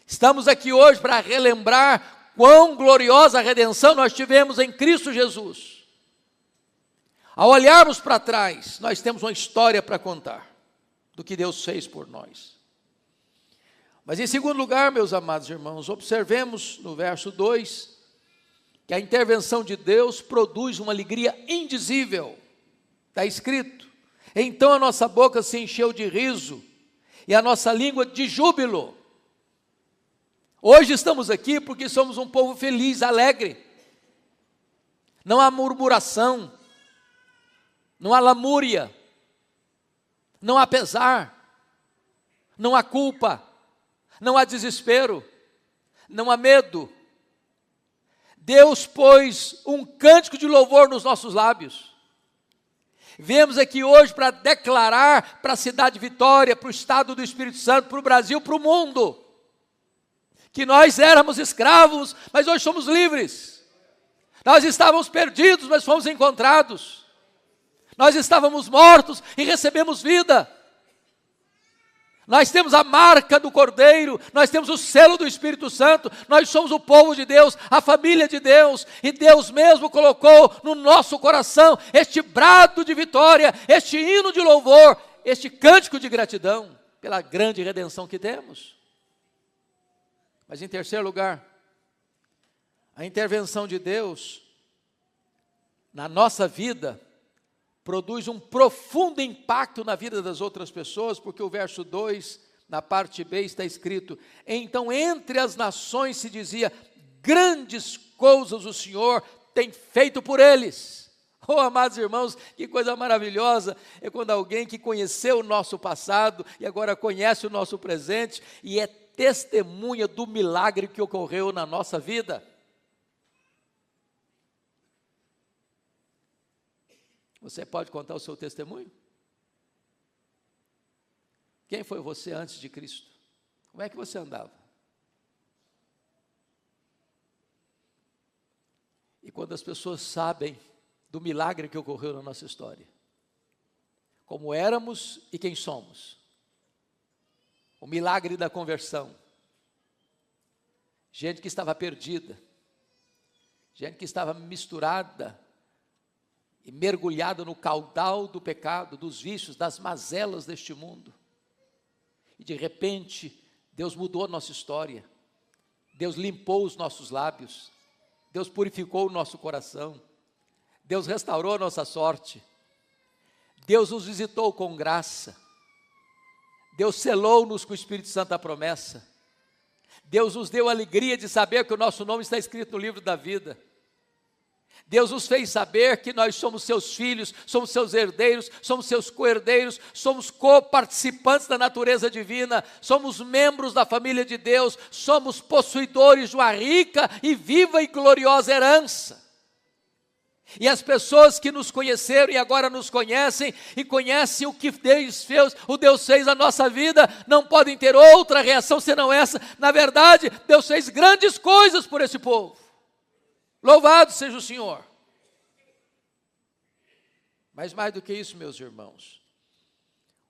Estamos aqui hoje para relembrar quão gloriosa redenção nós tivemos em Cristo Jesus. Ao olharmos para trás, nós temos uma história para contar do que Deus fez por nós. Mas em segundo lugar, meus amados irmãos, observemos no verso 2, que a intervenção de Deus produz uma alegria indizível. Está escrito: então a nossa boca se encheu de riso e a nossa língua de júbilo. Hoje estamos aqui porque somos um povo feliz, alegre. Não há murmuração, não há lamúria, não há pesar, não há culpa, não há desespero, não há medo. Deus pôs um cântico de louvor nos nossos lábios. Viemos aqui hoje para declarar para a cidade de Vitória, para o estado do Espírito Santo, para o Brasil, para o mundo, que nós éramos escravos, mas hoje somos livres. Nós estávamos perdidos, mas fomos encontrados. Nós estávamos mortos e recebemos vida. Nós temos a marca do Cordeiro, nós temos o selo do Espírito Santo, nós somos o povo de Deus, a família de Deus, e Deus mesmo colocou no nosso coração este brado de vitória, este hino de louvor, este cântico de gratidão pela grande redenção que temos. Mas em terceiro lugar, a intervenção de Deus na nossa vida produz um profundo impacto na vida das outras pessoas, porque o verso 2, na parte B, está escrito: então entre as nações se dizia, grandes coisas o Senhor tem feito por eles. Oh, amados irmãos, que coisa maravilhosa é quando alguém que conheceu o nosso passado e agora conhece o nosso presente e é testemunha do milagre que ocorreu na nossa vida. Você pode contar o seu testemunho? Quem foi você antes de Cristo? Como é que você andava? E quando as pessoas sabem do milagre que ocorreu na nossa história, como éramos e quem somos, o milagre da conversão, gente que estava perdida, gente que estava misturada e mergulhada no caudal do pecado, dos vícios, das mazelas deste mundo, e de repente Deus mudou a nossa história, Deus limpou os nossos lábios, Deus purificou o nosso coração, Deus restaurou a nossa sorte, Deus nos visitou com graça, Deus selou-nos com o Espírito Santo a promessa, Deus nos deu a alegria de saber que o nosso nome está escrito no livro da vida, Deus nos fez saber que nós somos seus filhos, somos seus herdeiros, somos seus co-herdeiros, somos co-participantes da natureza divina, somos membros da família de Deus, somos possuidores de uma rica e viva e gloriosa herança. E as pessoas que nos conheceram e agora nos conhecem, e conhecem o que Deus fez na nossa vida, não podem ter outra reação senão essa: na verdade, Deus fez grandes coisas por esse povo. Louvado seja o Senhor. Mas mais do que isso, meus irmãos,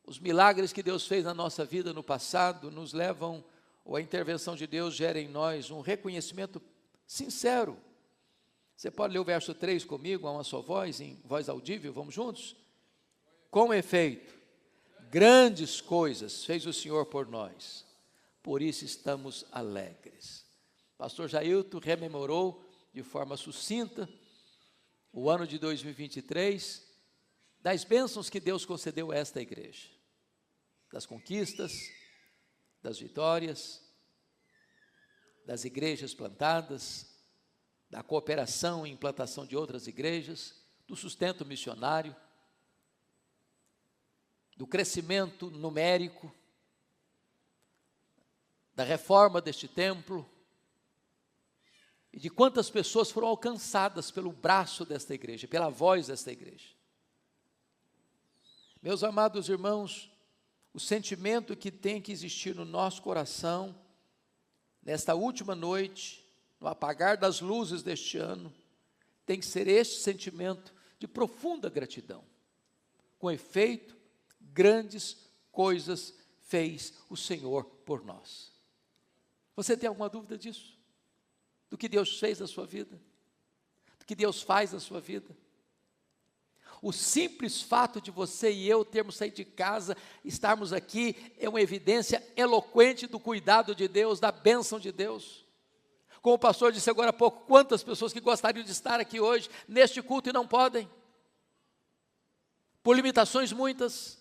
os milagres que Deus fez na nossa vida no passado nos levam, ou a intervenção de Deus gera em nós um reconhecimento sincero. Você pode ler o verso 3 comigo, a uma só voz, em voz audível, vamos juntos? Com efeito, grandes coisas fez o Senhor por nós, por isso estamos alegres. Pastor Jailton rememorou de forma sucinta o ano de 2023, das bênçãos que Deus concedeu a esta igreja, das conquistas, das vitórias, das igrejas plantadas, da cooperação e implantação de outras igrejas, do sustento missionário, do crescimento numérico, da reforma deste templo, e de quantas pessoas foram alcançadas pelo braço desta igreja, pela voz desta igreja. Meus amados irmãos, o sentimento que tem que existir no nosso coração, nesta última noite, no apagar das luzes deste ano, tem que ser este sentimento de profunda gratidão. Com efeito, grandes coisas fez o Senhor por nós. Você tem alguma dúvida disso? Do que Deus fez na sua vida? Do que Deus faz na sua vida? O simples fato de você e eu termos saído de casa, estarmos aqui, é uma evidência eloquente do cuidado de Deus, da bênção de Deus. Como o pastor disse agora há pouco, quantas pessoas que gostariam de estar aqui hoje, neste culto, e não podem, por limitações muitas.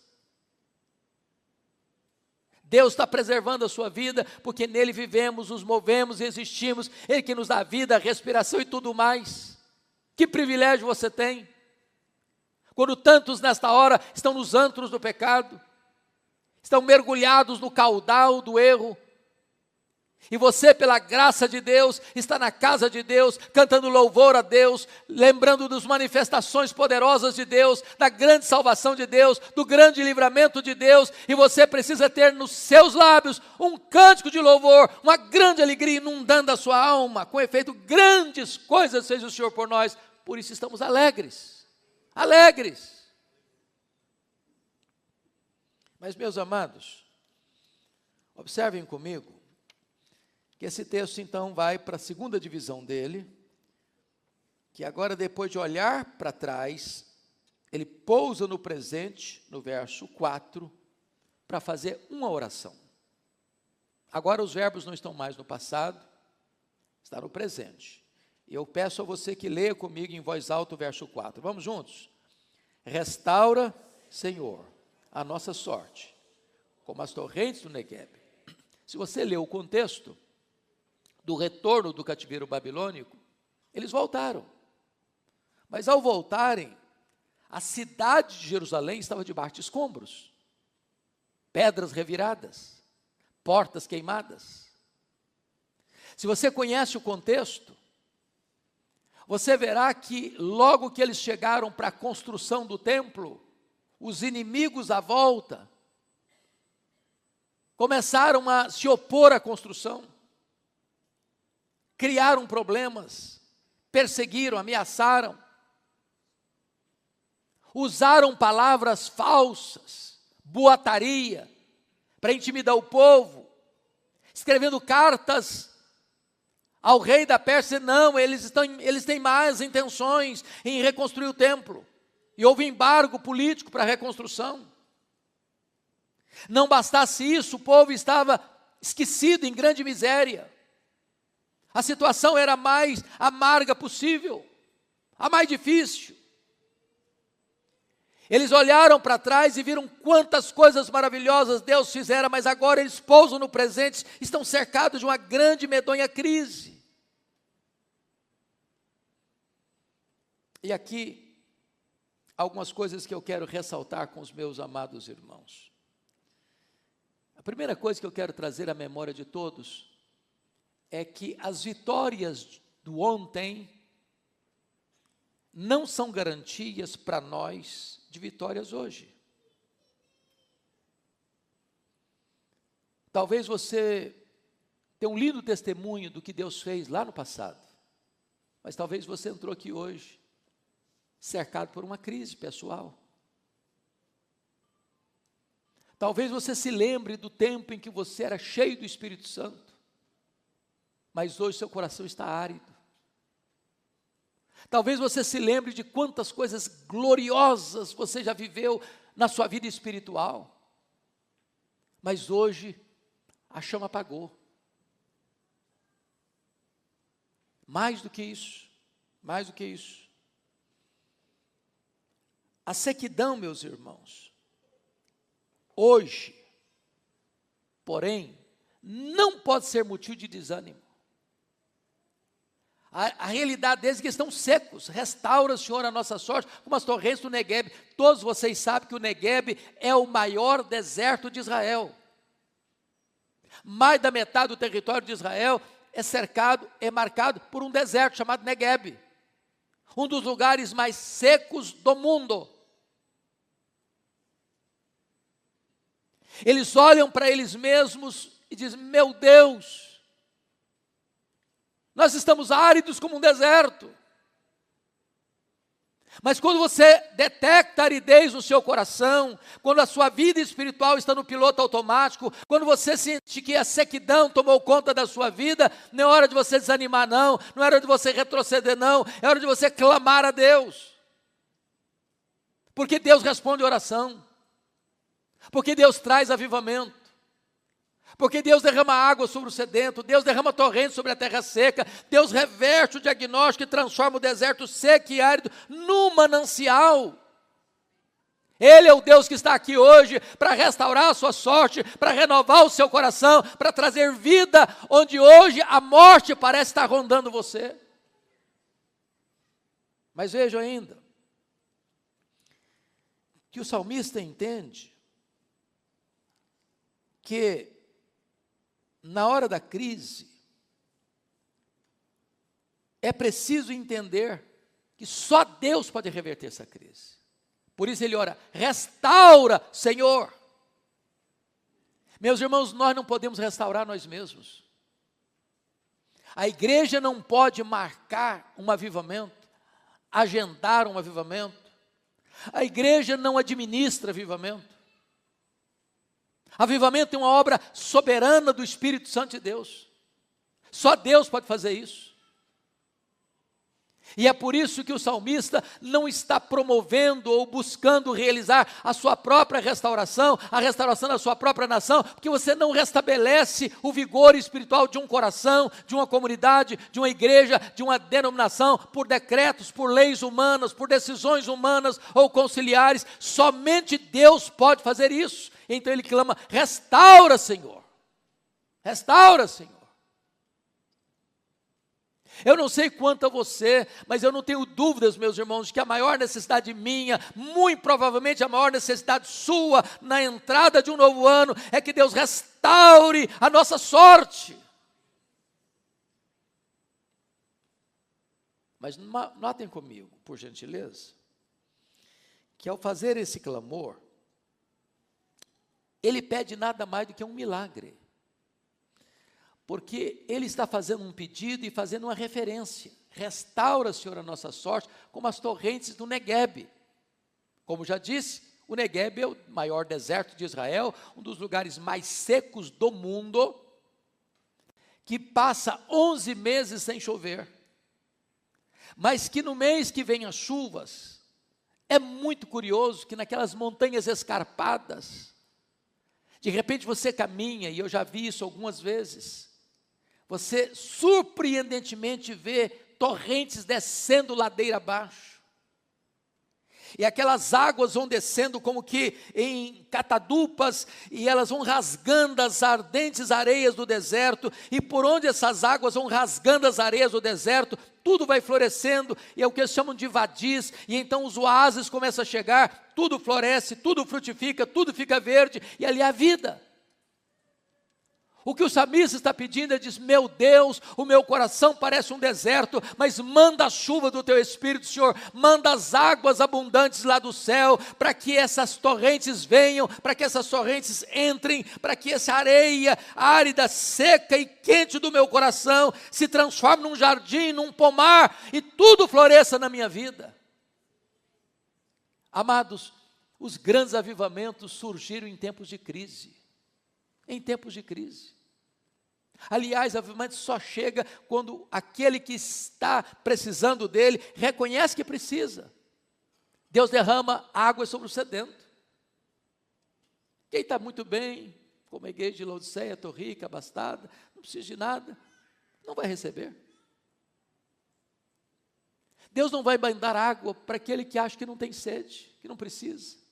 Deus está preservando a sua vida, porque nele vivemos, nos movemos e existimos, Ele que nos dá vida, respiração e tudo mais. Que privilégio você tem, quando tantos nesta hora estão nos antros do pecado, estão mergulhados no caudal do erro, e você, pela graça de Deus, está na casa de Deus, cantando louvor a Deus, lembrando das manifestações poderosas de Deus, da grande salvação de Deus, do grande livramento de Deus, e você precisa ter nos seus lábios um cântico de louvor, uma grande alegria inundando a sua alma. Com efeito, grandes coisas fez o Senhor por nós, por isso estamos alegres, alegres. Mas, meus amados, observem comigo, que esse texto então vai para a segunda divisão dele, que agora, depois de olhar para trás, ele pousa no presente, no verso 4, para fazer uma oração. Agora os verbos não estão mais no passado, está no presente. E eu peço a você que leia comigo em voz alta o verso 4. Vamos juntos? Restaura, Senhor, a nossa sorte, como as torrentes do Negueb. Se você ler o contexto do retorno do cativeiro babilônico, eles voltaram. Mas ao voltarem, a cidade de Jerusalém estava debaixo de escombros, pedras reviradas, portas queimadas. Se você conhece o contexto, você verá que logo que eles chegaram para a construção do templo, os inimigos à volta começaram a se opor à construção. Criaram problemas, perseguiram, ameaçaram, usaram palavras falsas, boataria, para intimidar o povo, escrevendo cartas ao rei da Pérsia. Não, eles têm más intenções em reconstruir o templo, e houve embargo político para a reconstrução. Não bastasse isso, o povo estava esquecido, em grande miséria. A situação era a mais amarga possível, a mais difícil. Eles olharam para trás e viram quantas coisas maravilhosas Deus fizera, mas agora eles pousam no presente, estão cercados de uma grande e medonha crise. E aqui, algumas coisas que eu quero ressaltar com os meus amados irmãos. A primeira coisa que eu quero trazer à memória de todos é que as vitórias do ontem não são garantias para nós de vitórias hoje. Talvez você tenha um lindo testemunho do que Deus fez lá no passado, mas talvez você entrou aqui hoje cercado por uma crise pessoal. Talvez você se lembre do tempo em que você era cheio do Espírito Santo, mas hoje seu coração está árido. Talvez você se lembre de quantas coisas gloriosas você já viveu na sua vida espiritual, mas hoje a chama apagou. Mais do que isso, a sequidão, meus irmãos, hoje, porém, não pode ser motivo de desânimo. A realidade deles é que estão secos. Restaura, Senhor, a nossa sorte, como as torrentes do Negueb. Todos vocês sabem que o Negueb é o maior deserto de Israel. Mais da metade do território de Israel é marcado por um deserto chamado Negueb, um dos lugares mais secos do mundo. Eles olham para eles mesmos e dizem: meu Deus, nós estamos áridos como um deserto. Mas quando você detecta aridez no seu coração, quando a sua vida espiritual está no piloto automático, quando você sente que a sequidão tomou conta da sua vida, não é hora de você desanimar não é hora de você retroceder não, é hora de você clamar a Deus. Porque Deus responde oração, porque Deus traz avivamento, porque Deus derrama água sobre o sedento, Deus derrama torrente sobre a terra seca, Deus reverte o diagnóstico e transforma o deserto seco e árido num manancial. Ele é o Deus que está aqui hoje para restaurar a sua sorte, para renovar o seu coração, para trazer vida onde hoje a morte parece estar rondando você. Mas veja ainda, que o salmista entende que na hora da crise, é preciso entender que só Deus pode reverter essa crise. Por isso ele ora, restaura, Senhor. Meus irmãos, nós não podemos restaurar nós mesmos. A igreja não pode marcar um avivamento, agendar um avivamento. A igreja não administra avivamento. Avivamento é uma obra soberana do Espírito Santo de Deus. Só Deus pode fazer isso. E é por isso que o salmista não está promovendo ou buscando realizar a sua própria restauração, a restauração da sua própria nação, porque você não restabelece o vigor espiritual de um coração, de uma comunidade, de uma igreja, de uma denominação, por decretos, por leis humanas, por decisões humanas ou conciliares. Somente Deus pode fazer isso. Então ele clama, restaura, Senhor. Restaura, Senhor. Eu não sei quanto a você, mas eu não tenho dúvidas, meus irmãos, de que a maior necessidade minha, muito provavelmente a maior necessidade sua, na entrada de um novo ano, é que Deus restaure a nossa sorte. Mas notem comigo, por gentileza, que ao fazer esse clamor, ele pede nada mais do que um milagre. Porque ele está fazendo um pedido e fazendo uma referência. Restaura, Senhor, a nossa sorte, como as torrentes do Neguebe. Como já disse, o Neguebe é o maior deserto de Israel, um dos lugares mais secos do mundo, que passa 11 meses sem chover. Mas que no mês que vem as chuvas, é muito curioso que naquelas montanhas escarpadas, de repente você caminha, e eu já vi isso algumas vezes, você surpreendentemente vê torrentes descendo ladeira abaixo. E aquelas águas vão descendo como que em catadupas, e elas vão rasgando as ardentes areias do deserto, e por onde essas águas vão rasgando as areias do deserto, tudo vai florescendo, e é o que eles chamam de vadis, e então os oásis começam a chegar, tudo floresce, tudo frutifica, tudo fica verde, e ali há vida. O que o salmista está pedindo, ele diz, meu Deus, o meu coração parece um deserto, mas manda a chuva do teu Espírito, Senhor, manda as águas abundantes lá do céu, para que essas torrentes venham, para que essas torrentes entrem, para que essa areia árida, seca e quente do meu coração se transforme num jardim, num pomar, e tudo floresça na minha vida. Amados, os grandes avivamentos surgiram em tempos de crise. Em tempos de crise. Aliás, o avivamento só chega quando aquele que está precisando dele reconhece que precisa. Deus derrama água sobre o sedento. Quem está muito bem, como a igreja de Laodiceia, estou rica, abastada, não precisa de nada, não vai receber. Deus não vai mandar água para aquele que acha que não tem sede, que não precisa.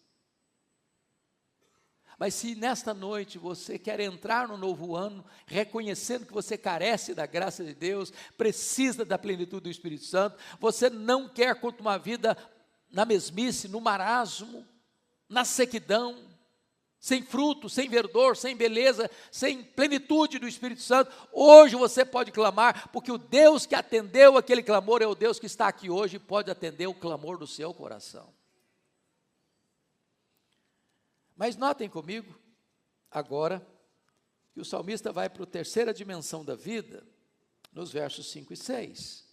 Mas se nesta noite você quer entrar no novo ano, reconhecendo que você carece da graça de Deus, precisa da plenitude do Espírito Santo, você não quer continuar a vida na mesmice, no marasmo, na sequidão, sem fruto, sem verdor, sem beleza, sem plenitude do Espírito Santo, hoje você pode clamar, porque o Deus que atendeu aquele clamor é o Deus que está aqui hoje e pode atender o clamor do seu coração. Mas notem comigo, agora, que o salmista vai para a terceira dimensão da vida, nos versos 5 e 6.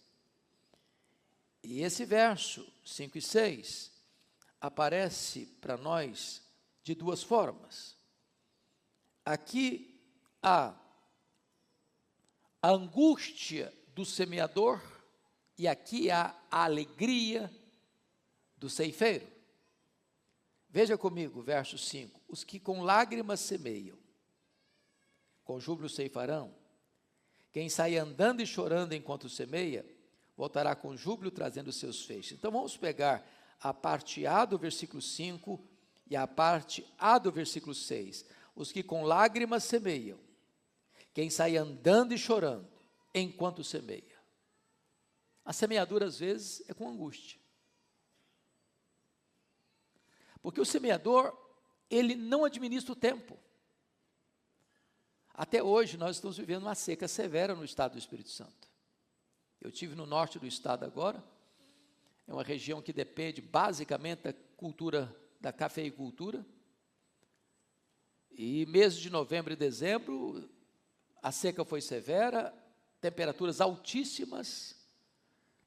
E esse verso 5 e 6 aparece para nós de duas formas. Aqui há a angústia do semeador e aqui há a alegria do ceifeiro. Veja comigo, verso 5. Os que com lágrimas semeiam, com júbilo ceifarão. Quem sai andando e chorando enquanto semeia, voltará com júbilo trazendo seus feixes. Então vamos pegar a parte A do versículo 5 e a parte A do versículo 6. Os que com lágrimas semeiam, quem sai andando e chorando enquanto semeia. A semeadura às vezes é com angústia. Porque o semeador, ele não administra o tempo. Até hoje nós estamos vivendo uma seca severa no estado do Espírito Santo. Eu estive no norte do estado agora, é uma região que depende basicamente da cultura, da cafeicultura, e meses de novembro e dezembro, a seca foi severa, temperaturas altíssimas,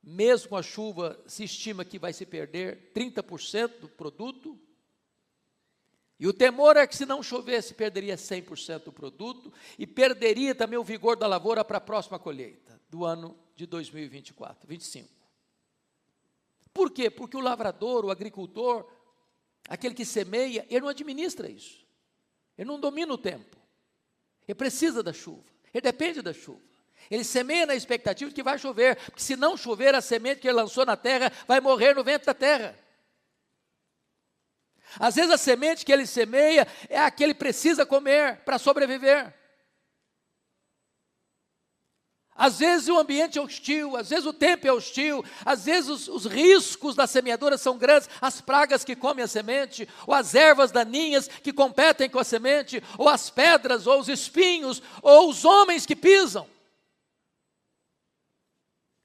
mesmo com a chuva, se estima que vai se perder 30% do produto, e o temor é que se não chovesse, perderia 100% do produto, e perderia também o vigor da lavoura para a próxima colheita, do ano de 2024, 25. Por quê? Porque o lavrador, o agricultor, aquele que semeia, ele não administra isso, ele não domina o tempo, ele precisa da chuva, ele depende da chuva, ele semeia na expectativa de que vai chover, porque se não chover, a semente que ele lançou na terra vai morrer no vento da terra. Às vezes a semente que ele semeia é a que ele precisa comer para sobreviver. Às vezes o ambiente é hostil, às vezes o tempo é hostil, às vezes os riscos da semeadura são grandes, as pragas que comem a semente, ou as ervas daninhas que competem com a semente, ou as pedras, ou os espinhos, ou os homens que pisam.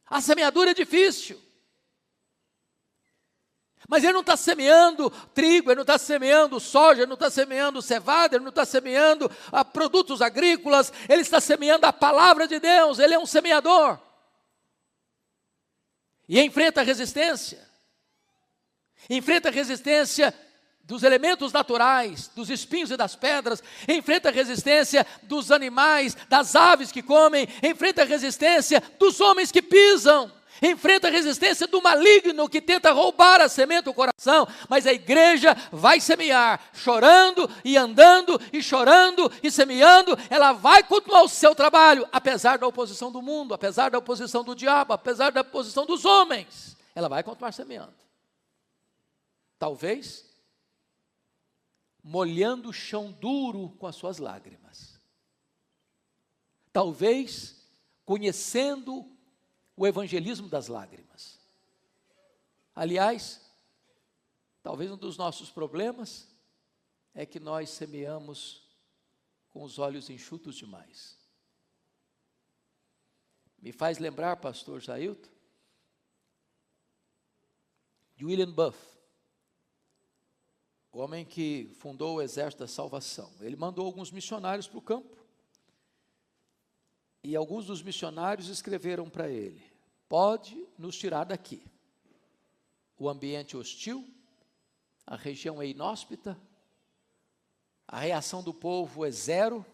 A semeadura é difícil. Mas ele não está semeando trigo, ele não está semeando soja, ele não está semeando cevada, ele não está semeando produtos agrícolas, ele está semeando a palavra de Deus, ele é um semeador. E enfrenta a resistência dos elementos naturais, dos espinhos e das pedras, enfrenta a resistência dos animais, das aves que comem, enfrenta a resistência dos homens que pisam. Enfrenta a resistência do maligno que tenta roubar a semente do coração, mas a igreja vai semear, chorando e andando, e chorando e semeando, ela vai continuar o seu trabalho, apesar da oposição do mundo, apesar da oposição do diabo, apesar da oposição dos homens, ela vai continuar semeando. Talvez molhando o chão duro com as suas lágrimas. Talvez conhecendo o evangelismo das lágrimas. Aliás, talvez um dos nossos problemas é que nós semeamos com os olhos enxutos demais. Me faz lembrar, pastor Jailton, de William Buff, o homem que fundou o Exército da Salvação. Ele mandou alguns missionários para o campo, e alguns dos missionários escreveram para ele: pode nos tirar daqui. O ambiente é hostil, a região é inóspita, a reação do povo é zero,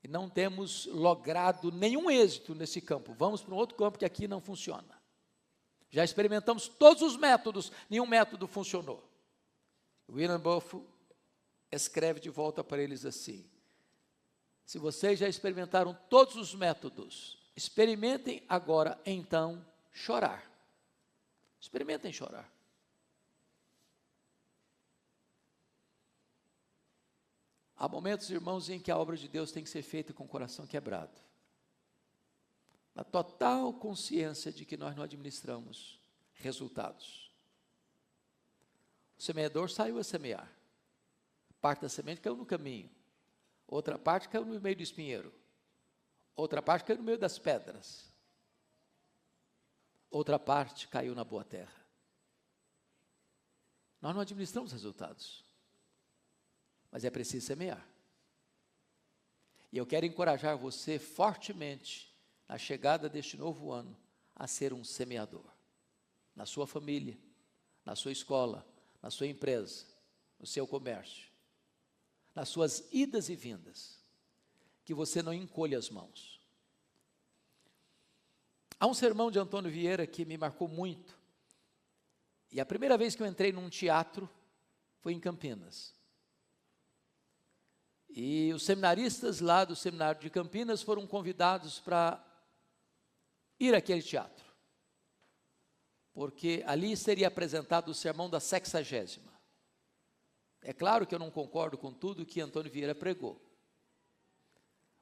e não temos logrado nenhum êxito nesse campo. Vamos para um outro campo que aqui não funciona. Já experimentamos todos os métodos, nenhum método funcionou. William Buff escreve de volta para eles assim: se vocês já experimentaram todos os métodos, experimentem agora, então, chorar. Experimentem chorar. Há momentos, irmãos, em que a obra de Deus tem que ser feita com o coração quebrado, na total consciência de que nós não administramos resultados. O semeador saiu a semear. Parte da semente caiu no caminho. Outra parte caiu no meio do espinheiro. Outra parte caiu no meio das pedras. Outra parte caiu na boa terra. Nós não administramos resultados, mas é preciso semear. E eu quero encorajar você fortemente, na chegada deste novo ano, a ser um semeador. na sua família, na sua escola, na sua empresa, no seu comércio, nas suas idas e vindas, que você não encolha as mãos. Há um sermão de Antônio Vieira que me marcou muito, e a primeira vez que eu entrei num teatro foi em Campinas. E os seminaristas lá do seminário de Campinas foram convidados para ir àquele teatro, porque ali seria apresentado o sermão da 60ª. É claro que eu não concordo com tudo que Antônio Vieira pregou,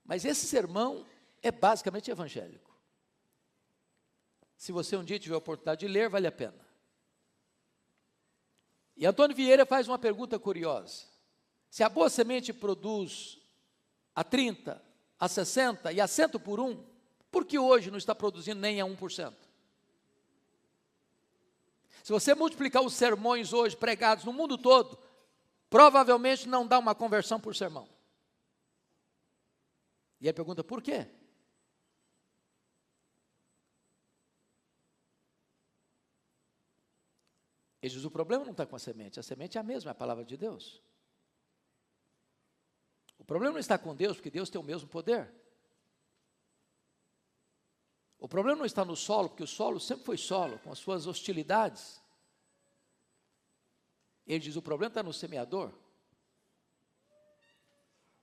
mas esse sermão é basicamente evangélico. Se você um dia tiver a oportunidade de ler, vale a pena. E Antônio Vieira faz uma pergunta curiosa: se a boa semente produz a 30, a 60 e a 100 por 1, por que hoje não está produzindo nem a 1%? Se você multiplicar os sermões hoje pregados no mundo todo, provavelmente não dá uma conversão por sermão. E aí pergunta, por quê? Ele diz, o problema não está com a semente é a mesma, é a palavra de Deus. O problema não está com Deus, porque Deus tem o mesmo poder. O problema não está no solo, porque o solo sempre foi solo, com as suas hostilidades. Ele diz, o problema está no semeador.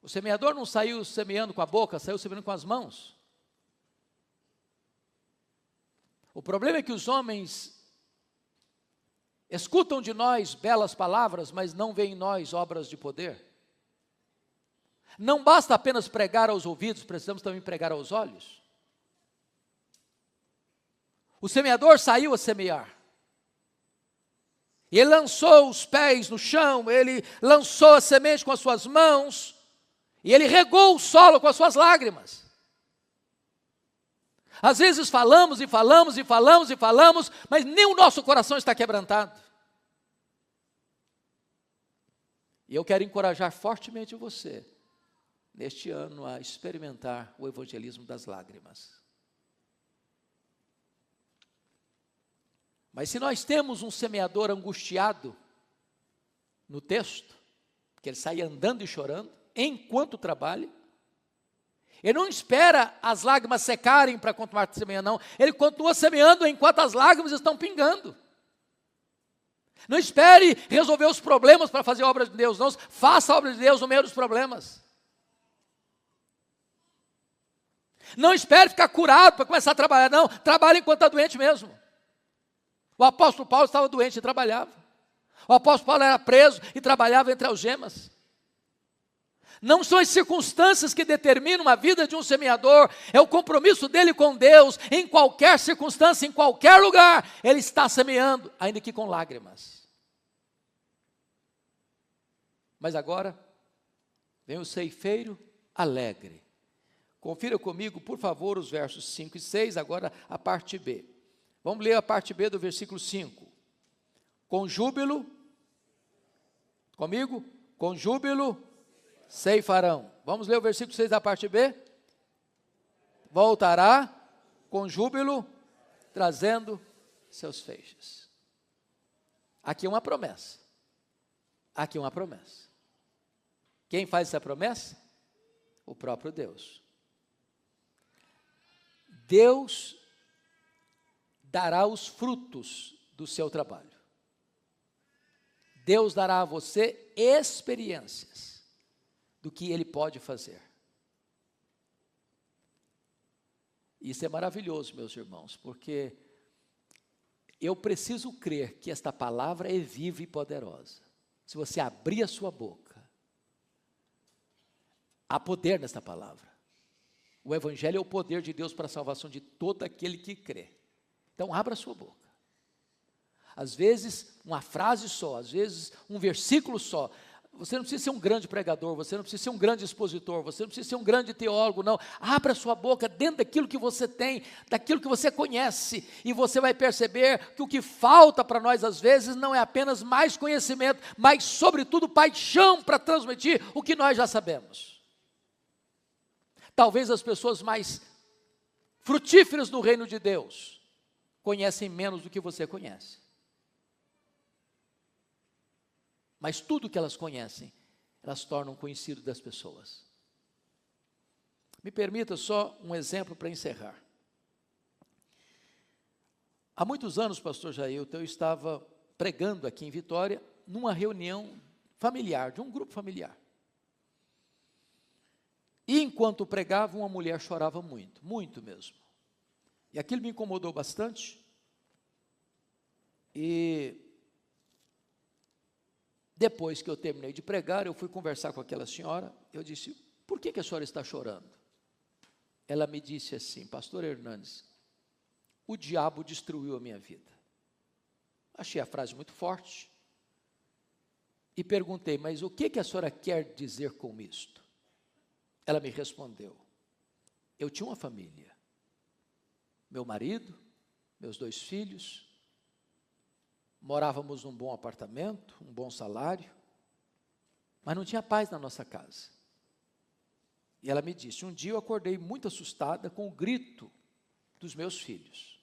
O semeador não saiu semeando com a boca, saiu semeando com as mãos. O problema é que os homens escutam de nós belas palavras, mas não veem em nós obras de poder. Não basta apenas pregar aos ouvidos, precisamos também pregar aos olhos. O semeador saiu a semear. Ele lançou os pés no chão, ele lançou a semente com as suas mãos, e ele regou o solo com as suas lágrimas. Às vezes falamos e falamos e falamos e falamos, mas nem o nosso coração está quebrantado. E eu quero encorajar fortemente você, neste ano, a experimentar o evangelismo das lágrimas. Mas se nós temos um semeador angustiado no texto, que ele sai andando e chorando, enquanto trabalha, ele não espera as lágrimas secarem para continuar semeando, não. Ele continua semeando enquanto as lágrimas estão pingando. Não espere resolver os problemas para fazer a obra de Deus, não. Faça a obra de Deus no meio dos problemas. Não espere ficar curado para começar a trabalhar, não. Trabalhe enquanto está doente mesmo. O apóstolo Paulo estava doente e trabalhava. O apóstolo Paulo era preso e trabalhava entre algemas. Não são as circunstâncias que determinam a vida de um semeador, é o compromisso dele com Deus, em qualquer circunstância, em qualquer lugar, ele está semeando, ainda que com lágrimas. Mas agora, vem o ceifeiro alegre. Confira comigo, por favor, os versos 5 e 6, agora a parte B. Vamos ler a parte B do versículo 5. Com júbilo, comigo? Com júbilo ceifarão. Vamos ler o versículo 6 da parte B? Voltará com júbilo, trazendo seus feixes. Aqui é uma promessa. Aqui é uma promessa. Quem faz essa promessa? O próprio Deus. Deus dará os frutos do seu trabalho. Deus dará a você experiências do que Ele pode fazer. Isso é maravilhoso, meus irmãos, porque eu preciso crer que esta palavra é viva e poderosa. Se você abrir a sua boca, há poder nesta palavra. O Evangelho é o poder de Deus para a salvação de todo aquele que crê. Então, abra a sua boca. Às vezes, uma frase só, às vezes, um versículo só. Você não precisa ser um grande pregador, você não precisa ser um grande expositor, você não precisa ser um grande teólogo, não. Abra a sua boca dentro daquilo que você tem, daquilo que você conhece, e você vai perceber que o que falta para nós, às vezes, não é apenas mais conhecimento, mas, sobretudo, paixão para transmitir o que nós já sabemos. Talvez as pessoas mais frutíferas no reino de Deus conhecem menos do que você conhece. Mas tudo que elas conhecem, elas tornam conhecido das pessoas. Me permita só um exemplo para encerrar. Há muitos anos, pastor Jailton, eu estava pregando aqui em Vitória, numa reunião familiar, de um grupo familiar. E enquanto pregava, uma mulher chorava muito, muito mesmo. E aquilo me incomodou bastante. E depois que eu terminei de pregar, eu fui conversar com aquela senhora. Eu disse: por que a senhora está chorando? Ela me disse assim: pastor Hernandes, o diabo destruiu a minha vida. Achei a frase muito forte. E perguntei: mas o que a senhora quer dizer com isto? Ela me respondeu: eu tinha uma família. Meu marido, meus 2 filhos, morávamos num bom apartamento, um bom salário, mas não tinha paz na nossa casa. E ela me disse: um dia eu acordei muito assustada com o grito dos meus filhos.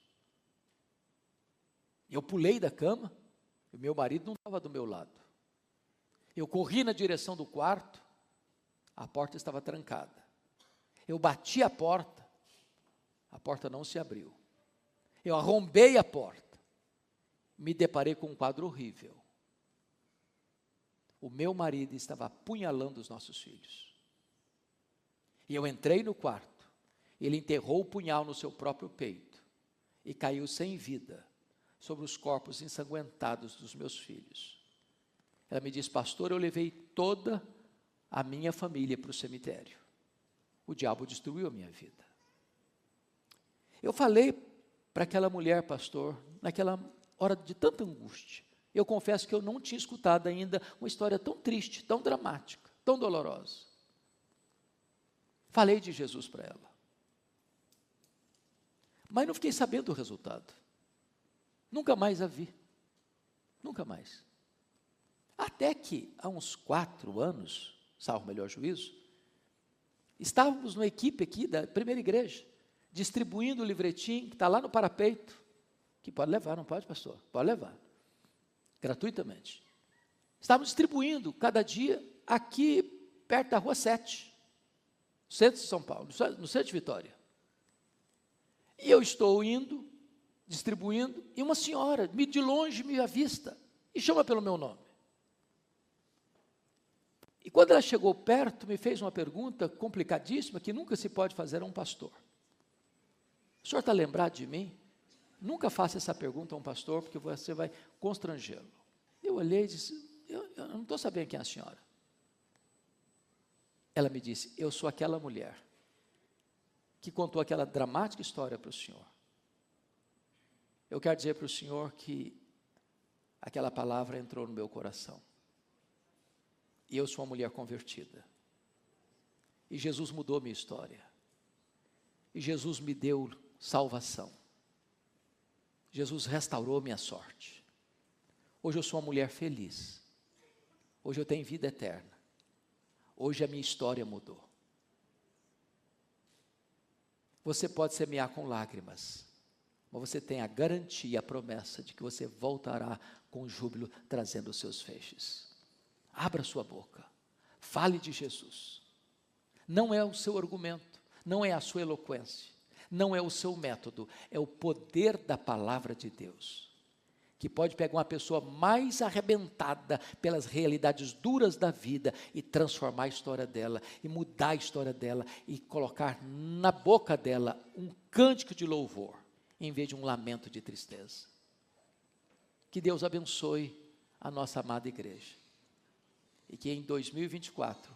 Eu pulei da cama, e meu marido não estava do meu lado. Eu corri na direção do quarto, a porta estava trancada. Eu bati a porta não se abriu. Eu arrombei a porta, me deparei com um quadro horrível. O meu marido estava apunhalando os nossos filhos. E eu entrei no quarto, ele enterrou o punhal no seu próprio peito e caiu sem vida sobre os corpos ensanguentados dos meus filhos. Ela me disse: pastor, eu levei toda a minha família para o cemitério. O diabo destruiu a minha vida. Eu falei para aquela mulher, pastor, naquela hora de tanta angústia. Eu confesso que eu não tinha escutado ainda uma história tão triste, tão dramática, tão dolorosa. Falei de Jesus para ela. Mas não fiquei sabendo do resultado. Nunca mais a vi. Nunca mais. Até que, há uns 4 anos, salvo o melhor juízo, estávamos numa equipe aqui da primeira igreja, distribuindo o livretinho que está lá no parapeito, que pode levar, não pode, pastor? Pode levar, gratuitamente. Estávamos distribuindo cada dia aqui perto da rua 7, no centro de São Paulo, no centro de Vitória. E eu estou indo, distribuindo, e uma senhora, de longe, me avista e chama pelo meu nome. E quando ela chegou perto, me fez uma pergunta complicadíssima que nunca se pode fazer a um pastor. O senhor está lembrado de mim? Nunca faça essa pergunta a um pastor, porque você vai constrangê-lo. Eu olhei e disse: eu não estou sabendo quem é a senhora. Ela me disse: eu sou aquela mulher que contou aquela dramática história para o senhor. Eu quero dizer para o senhor que aquela palavra entrou no meu coração. E eu sou uma mulher convertida. E Jesus mudou minha história. E Jesus me deu salvação. Jesus restaurou minha sorte. Hoje eu sou uma mulher feliz. Hoje eu tenho vida eterna. Hoje a minha história mudou. Você pode semear com lágrimas, mas você tem a garantia, a promessa de que você voltará com júbilo, trazendo os seus feixes. Abra sua boca, fale de Jesus. Não é o seu argumento, não é a sua eloquência, não é o seu método, é o poder da palavra de Deus, que pode pegar uma pessoa mais arrebentada pelas realidades duras da vida e transformar a história dela, e mudar a história dela, e colocar na boca dela um cântico de louvor, em vez de um lamento de tristeza. Que Deus abençoe a nossa amada igreja, e que em 2024,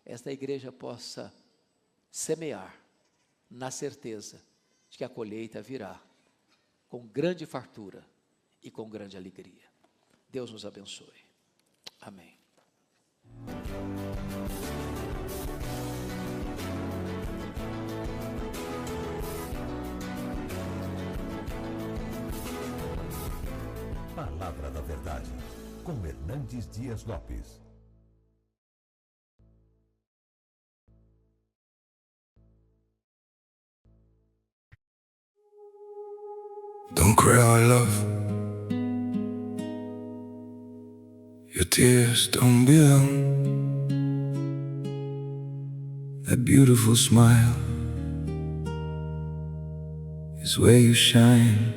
esta igreja possa semear, na certeza de que a colheita virá, com grande fartura, e com grande alegria. Deus nos abençoe. Amém. Palavra da Verdade, com Hernandes Dias Lopes. Don't Don't cry, love. Your tears don't belong. That beautiful smile is where you shine.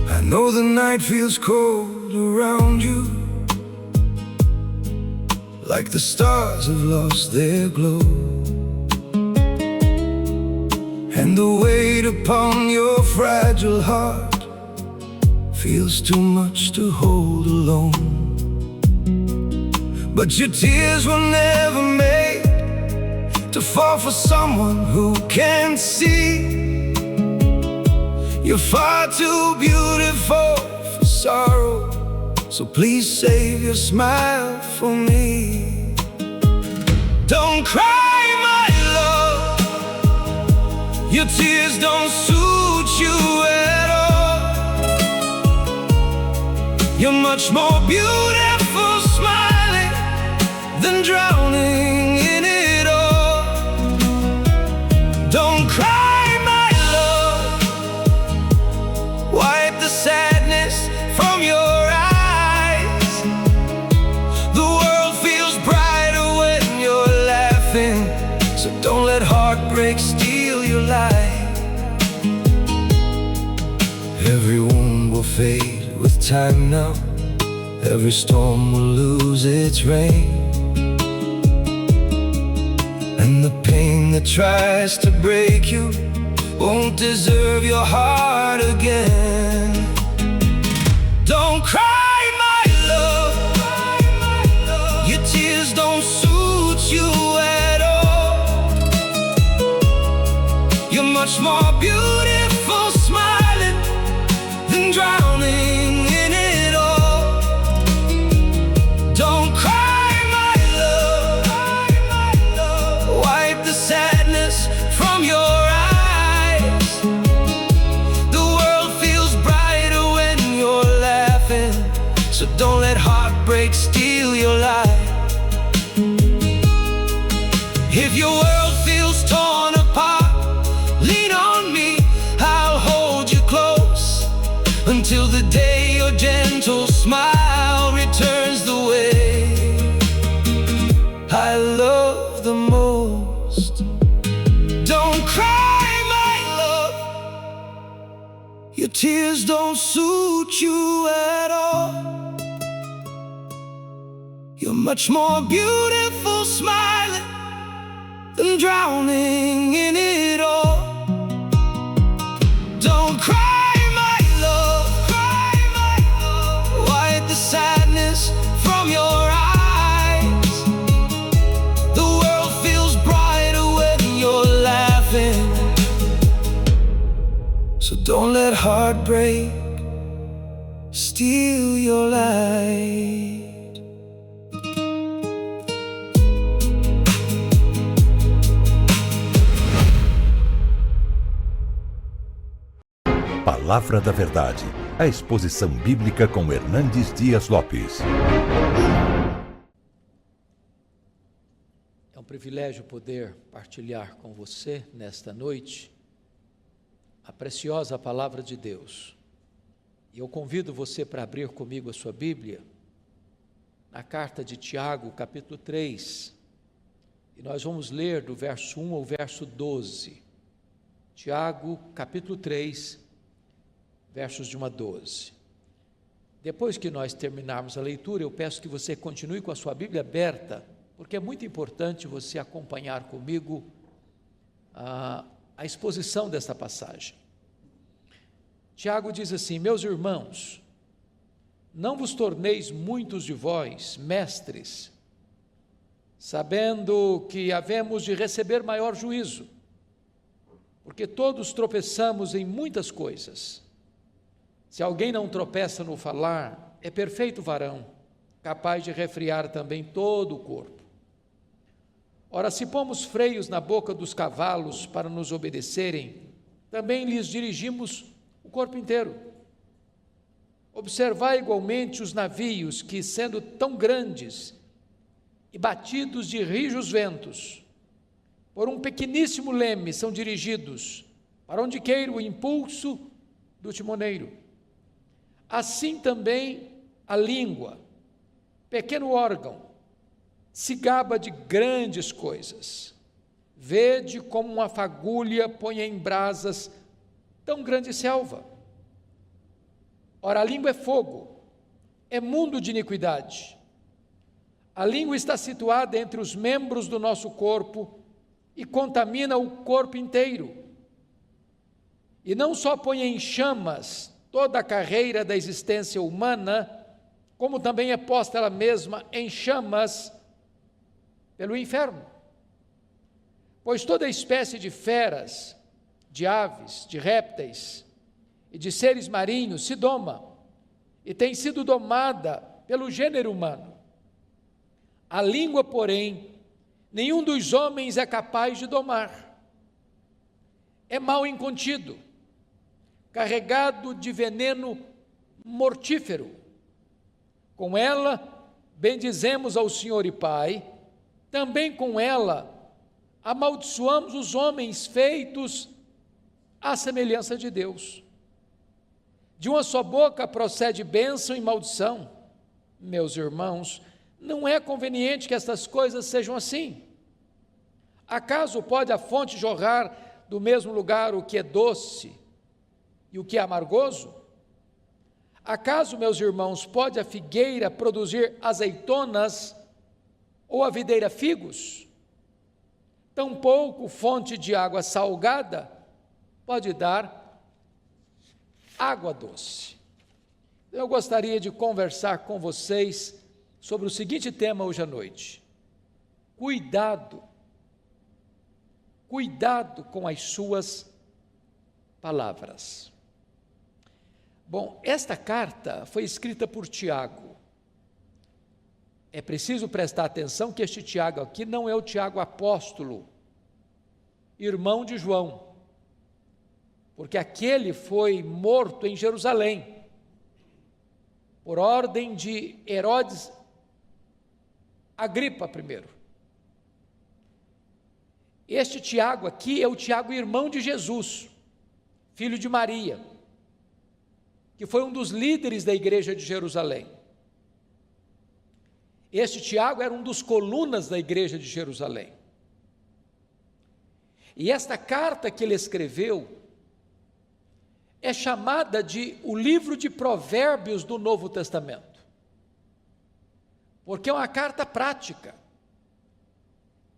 I know the night feels cold around you, like the stars have lost their glow, and the weight upon your fragile heart feels too much to hold alone. But your tears were never made to fall for someone who can't see. You're far too beautiful for sorrow, so please save your smile for me. Don't cry, my love. Your tears don't suit you at all. You're much more beautiful smiling than drowning in it all. Don't cry, my love. Wipe the sadness from your eyes. The world feels brighter when you're laughing, so don't let heartbreak steal your life. Every wound will fade with time now. Every storm will lose its rain, and the pain that tries to break you won't deserve your heart again. Don't cry, my love. Your tears don't suit you at all. You're much more beautiful smiling than drowning in it all. Don't cry, my love. Wipe the sadness from your eyes. The world feels brighter when you're laughing, so don't let heartbreak steal your life. If your world feels torn apart, lean on me, I'll hold you close, until the day your gentle smile returns the way I love the most. Don't cry, my love. Your tears don't suit you at all. You're much more beautiful smiling than drowning in it all. Don't cry, my love. Wipe the sadness from your eyes. The world feels brighter when you're laughing, so don't let heartbreak steal your light. Palavra da Verdade, a exposição bíblica com Hernandes Dias Lopes. É um privilégio poder partilhar com você nesta noite a preciosa palavra de Deus. E eu convido você para abrir comigo a sua Bíblia na carta de Tiago, capítulo 3. E nós vamos ler do verso 1 ao verso 12. Tiago, capítulo 3, versos de 1 a 12. Depois que nós terminarmos a leitura, eu peço que você continue com a sua Bíblia aberta, porque é muito importante você acompanhar comigo a exposição desta passagem. Tiago diz assim: meus irmãos, não vos torneis muitos de vós mestres, sabendo que havemos de receber maior juízo, porque todos tropeçamos em muitas coisas. Se alguém não tropeça no falar, é perfeito varão, capaz de refrear também todo o corpo. Ora, se pomos freios na boca dos cavalos para nos obedecerem, também lhes dirigimos o corpo inteiro. Observai igualmente os navios que, sendo tão grandes e batidos de rijos ventos, por um pequeníssimo leme são dirigidos para onde queira o impulso do timoneiro. Assim também a língua, pequeno órgão, se gaba de grandes coisas. Vede como uma fagulha põe em brasas tão grande selva. Ora, a língua é fogo, é mundo de iniquidade. A língua está situada entre os membros do nosso corpo e contamina o corpo inteiro. E não só põe em chamas toda a carreira da existência humana, como também é posta ela mesma em chamas pelo inferno. Pois toda espécie de feras, de aves, de répteis e de seres marinhos se doma e tem sido domada pelo gênero humano. A língua, porém, nenhum dos homens é capaz de domar. É mal incontido, carregado de veneno mortífero. Com ela bendizemos ao Senhor e Pai, também com ela amaldiçoamos os homens feitos à semelhança de Deus. De uma só boca procede bênção e maldição. Meus irmãos, não é conveniente que estas coisas sejam assim. Acaso pode a fonte jorrar do mesmo lugar o que é doce e o que é amargoso? Acaso, meus irmãos, pode a figueira produzir azeitonas ou a videira figos? Tampouco fonte de água salgada pode dar água doce. Eu gostaria de conversar com vocês sobre o seguinte tema hoje à noite: cuidado com as suas palavras. Bom, esta carta foi escrita por Tiago. É preciso prestar atenção que este Tiago aqui não é o Tiago apóstolo, irmão de João, porque aquele foi morto em Jerusalém, por ordem de Herodes Agripa I. Este Tiago aqui é o Tiago, irmão de Jesus, filho de Maria, que foi um dos líderes da igreja de Jerusalém. Este Tiago era um dos colunas da igreja de Jerusalém. E esta carta que ele escreveu é chamada de o livro de Provérbios do Novo Testamento, porque é uma carta prática,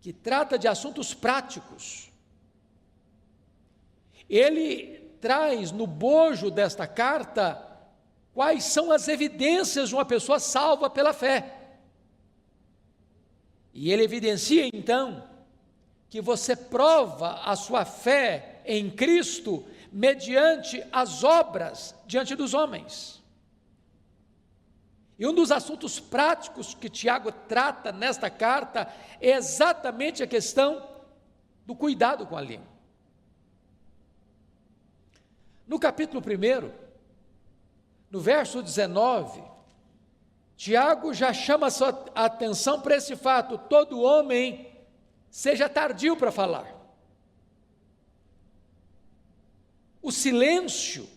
que trata de assuntos práticos. Ele traz no bojo desta carta quais são as evidências de uma pessoa salva pela fé. E ele evidencia então que você prova a sua fé em Cristo mediante as obras diante dos homens. E um dos assuntos práticos que Tiago trata nesta carta é exatamente a questão do cuidado com a língua. No capítulo 1, no verso 19, Tiago já chama a sua atenção para esse fato: todo homem seja tardio para falar. O silêncio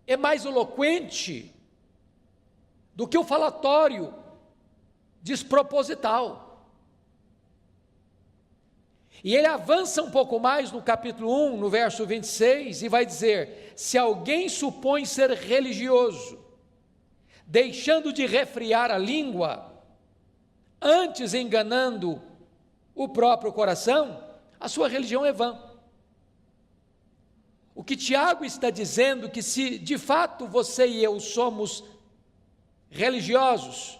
é mais eloquente do que o falatório desproposital. E ele avança um pouco mais no capítulo 1, no verso 26, e vai dizer: se alguém supõe ser religioso, deixando de refriar a língua, antes enganando o próprio coração, a sua religião é vã. O que Tiago está dizendo, que se de fato você e eu somos religiosos,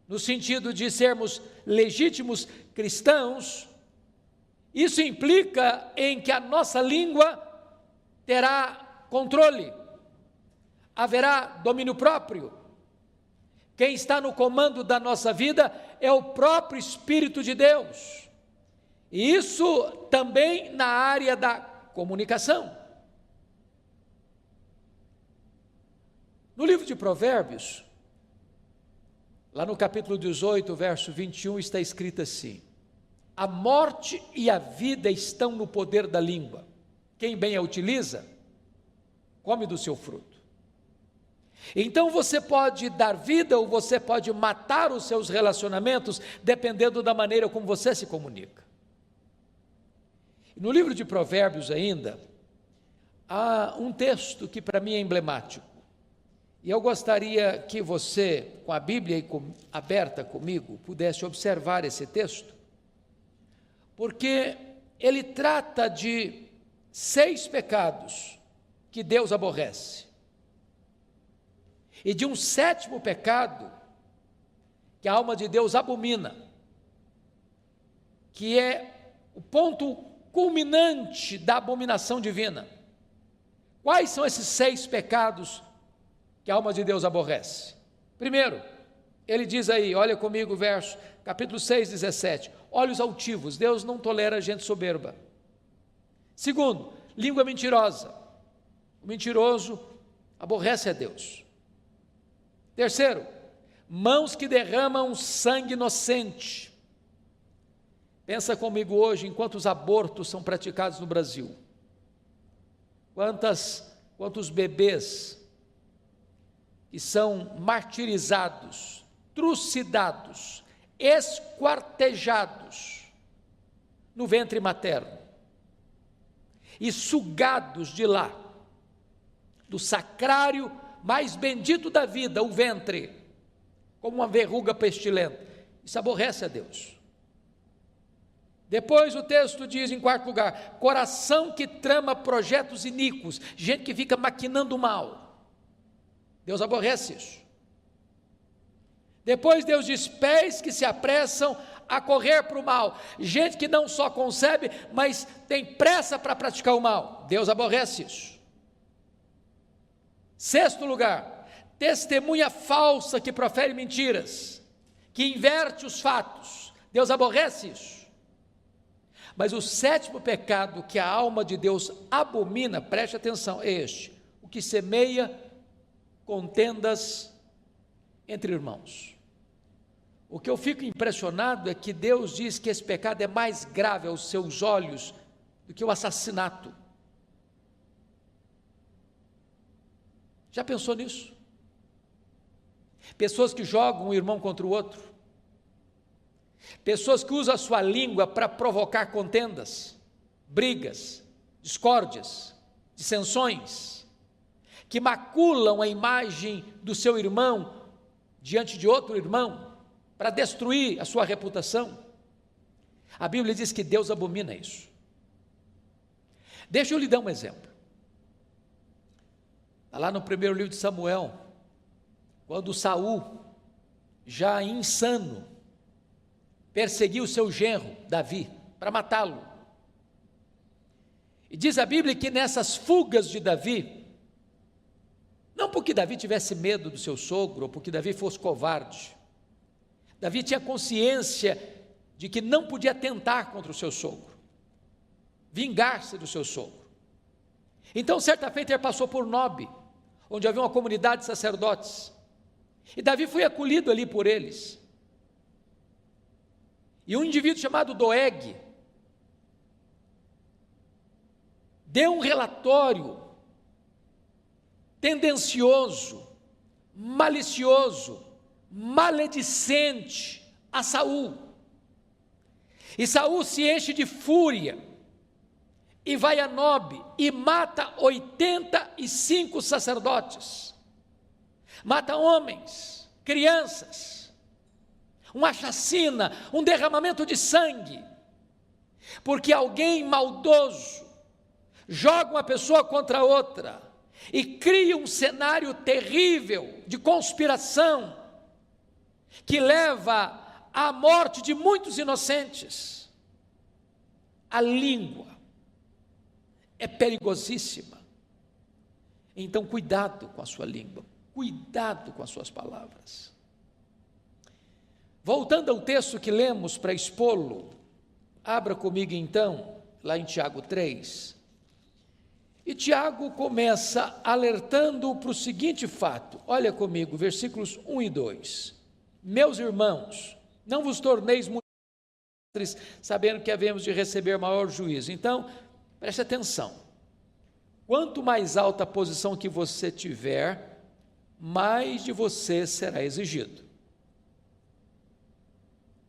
no sentido de sermos legítimos cristãos, isso implica em que a nossa língua terá controle, haverá domínio próprio. Quem está no comando da nossa vida é o próprio Espírito de Deus. E isso também na área da comunicação. No livro de Provérbios, lá no capítulo 18, verso 21, está escrito assim: a morte e a vida estão no poder da língua. Quem bem a utiliza, come do seu fruto. Então você pode dar vida ou você pode matar os seus relacionamentos, dependendo da maneira como você se comunica. No livro de Provérbios ainda, há um texto que para mim é emblemático. E eu gostaria que você, com a Bíblia aberta comigo, pudesse observar esse texto, porque ele trata de 6 pecados que Deus aborrece, e de um 7º pecado que a alma de Deus abomina, que é o ponto culminante da abominação divina. Quais são esses 6 pecados que a alma de Deus aborrece? Primeiro, ele diz aí, olha comigo o verso, capítulo 6, 17, olhos altivos, Deus não tolera gente soberba. Segundo, língua mentirosa, o mentiroso aborrece a Deus. Terceiro, mãos que derramam sangue inocente. Pensa comigo hoje em quantos abortos são praticados no Brasil, quantos bebês que são martirizados, trucidados, esquartejados no ventre materno e sugados de lá, do sacrário mais bendito da vida, o ventre, como uma verruga pestilenta. Isso aborrece a Deus. Depois o texto diz, em 4º lugar, coração que trama projetos iníquos, gente que fica maquinando mal. Deus aborrece isso. Depois Deus diz, pés que se apressam a correr para o mal, gente que não só concebe, mas tem pressa para praticar o mal. Deus aborrece isso. 6º lugar, testemunha falsa que profere mentiras, que inverte os fatos. Deus aborrece isso. Mas o 7º pecado que a alma de Deus abomina, preste atenção, é este: o que semeia contendas entre irmãos. O que eu fico impressionado é que Deus diz que esse pecado é mais grave aos seus olhos do que o assassinato. Já pensou nisso? Pessoas que jogam um irmão contra o outro, pessoas que usam a sua língua para provocar contendas, brigas, discórdias, dissensões, que maculam a imagem do seu irmão diante de outro irmão, para destruir a sua reputação. A Bíblia diz que Deus abomina isso. Deixa eu lhe dar um exemplo. Lá no primeiro livro de Samuel, quando Saul, já insano, perseguiu o seu genro, Davi, para matá-lo. E diz a Bíblia que nessas fugas de Davi, não porque Davi tivesse medo do seu sogro, ou porque Davi fosse covarde, Davi tinha consciência de que não podia atentar contra o seu sogro, vingar-se do seu sogro. Então, certa feita, ele passou por Nobe, onde havia uma comunidade de sacerdotes, e Davi foi acolhido ali por eles, e um indivíduo chamado Doeg deu um relatório tendencioso, malicioso, maledicente a Saul, e Saul se enche de fúria, e vai a Nobe e mata 85 sacerdotes, mata homens, crianças, uma chacina, um derramamento de sangue, porque alguém maldoso joga uma pessoa contra outra e cria um cenário terrível de conspiração que leva à morte de muitos inocentes. A língua é perigosíssima. Então, cuidado com a sua língua, cuidado com as suas palavras. Voltando ao texto que lemos para expô-lo, abra comigo então, lá em Tiago 3, E Tiago começa alertando para o seguinte fato, olha comigo, versículos 1 e 2. Meus irmãos, não vos torneis muito mestres, sabendo que havemos de receber maior juízo. Então, preste atenção. Quanto mais alta a posição que você tiver, mais de você será exigido.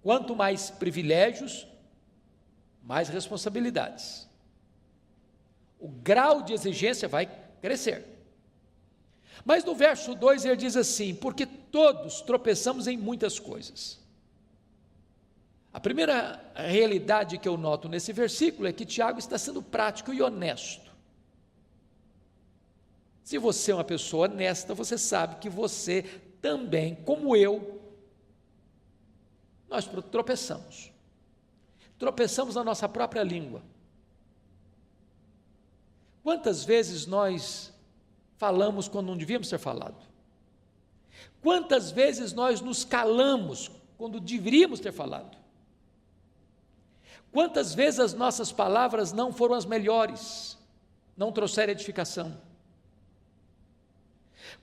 Quanto mais privilégios, mais responsabilidades. O grau de exigência vai crescer. Mas no verso 2 ele diz assim: porque todos tropeçamos em muitas coisas. A primeira realidade que eu noto nesse versículo é que Tiago está sendo prático e honesto. Se você é uma pessoa honesta, você sabe que você também, como eu, nós tropeçamos. Tropeçamos na nossa própria língua. Quantas vezes nós falamos quando não devíamos ter falado? Quantas vezes nós nos calamos quando deveríamos ter falado? Quantas vezes as nossas palavras não foram as melhores, não trouxeram edificação?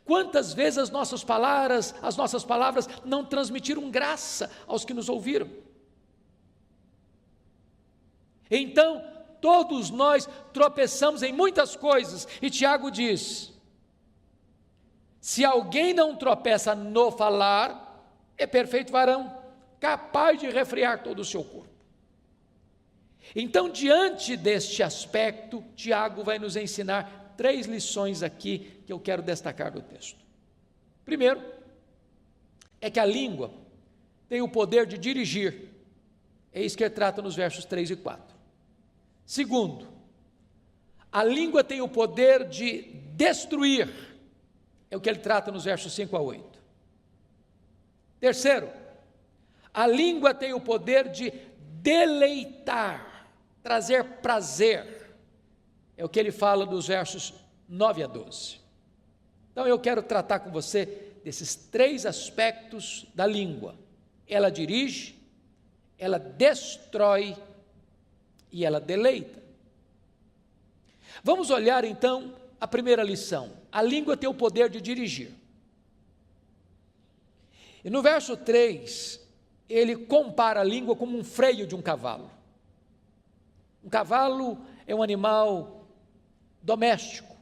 Quantas vezes as nossas palavras não transmitiram graça aos que nos ouviram? Então, todos nós tropeçamos em muitas coisas, e Tiago diz: se alguém não tropeça no falar, é perfeito varão, capaz de refrear todo o seu corpo. Então, diante deste aspecto, Tiago vai nos ensinar 3 lições aqui que eu quero destacar do texto. Primeiro, é que a língua tem o poder de dirigir, é isso que ele trata nos versos 3 e 4. Segundo, a língua tem o poder de destruir, é o que ele trata nos versos 5 a 8. Terceiro, a língua tem o poder de deleitar, trazer prazer, é o que ele fala dos versos 9 a 12. Então eu quero tratar com você desses 3 aspectos da língua. Ela dirige, ela destrói e ela deleita. Vamos olhar então a primeira lição. A língua tem o poder de dirigir. E no verso 3, ele compara a língua como um freio de um cavalo. Um cavalo é um animal doméstico,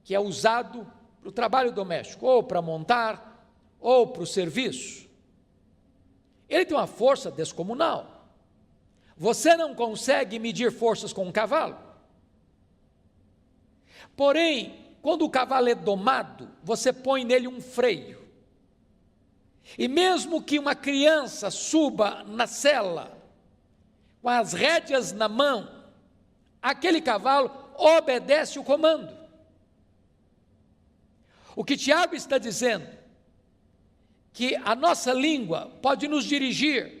que é usado para o trabalho doméstico, ou para montar, ou para o serviço. Ele tem uma força descomunal. Você não consegue medir forças com um cavalo. Porém, quando o cavalo é domado, você põe nele um freio. E mesmo que uma criança suba na sela, com as rédeas na mão, aquele cavalo obedece o comando. O que Tiago está dizendo, que a nossa língua pode nos dirigir,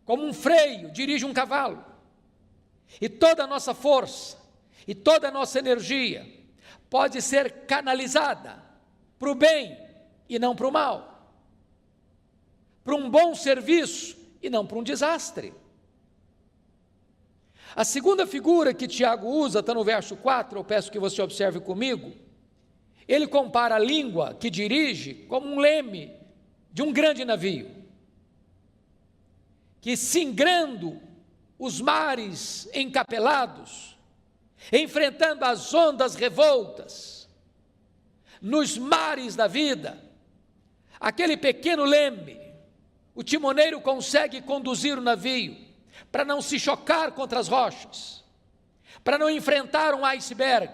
como um freio dirige um cavalo, e toda a nossa força, e toda a nossa energia, pode ser canalizada para o bem e não para o mal, para um bom serviço e não para um desastre. A segunda figura que Tiago usa, está no verso 4, eu peço que você observe comigo. Ele compara a língua que dirige como um leme de um grande navio, que singrando os mares encapelados, enfrentando as ondas revoltas, nos mares da vida, aquele pequeno leme, o timoneiro consegue conduzir o navio, para não se chocar contra as rochas, para não enfrentar um iceberg,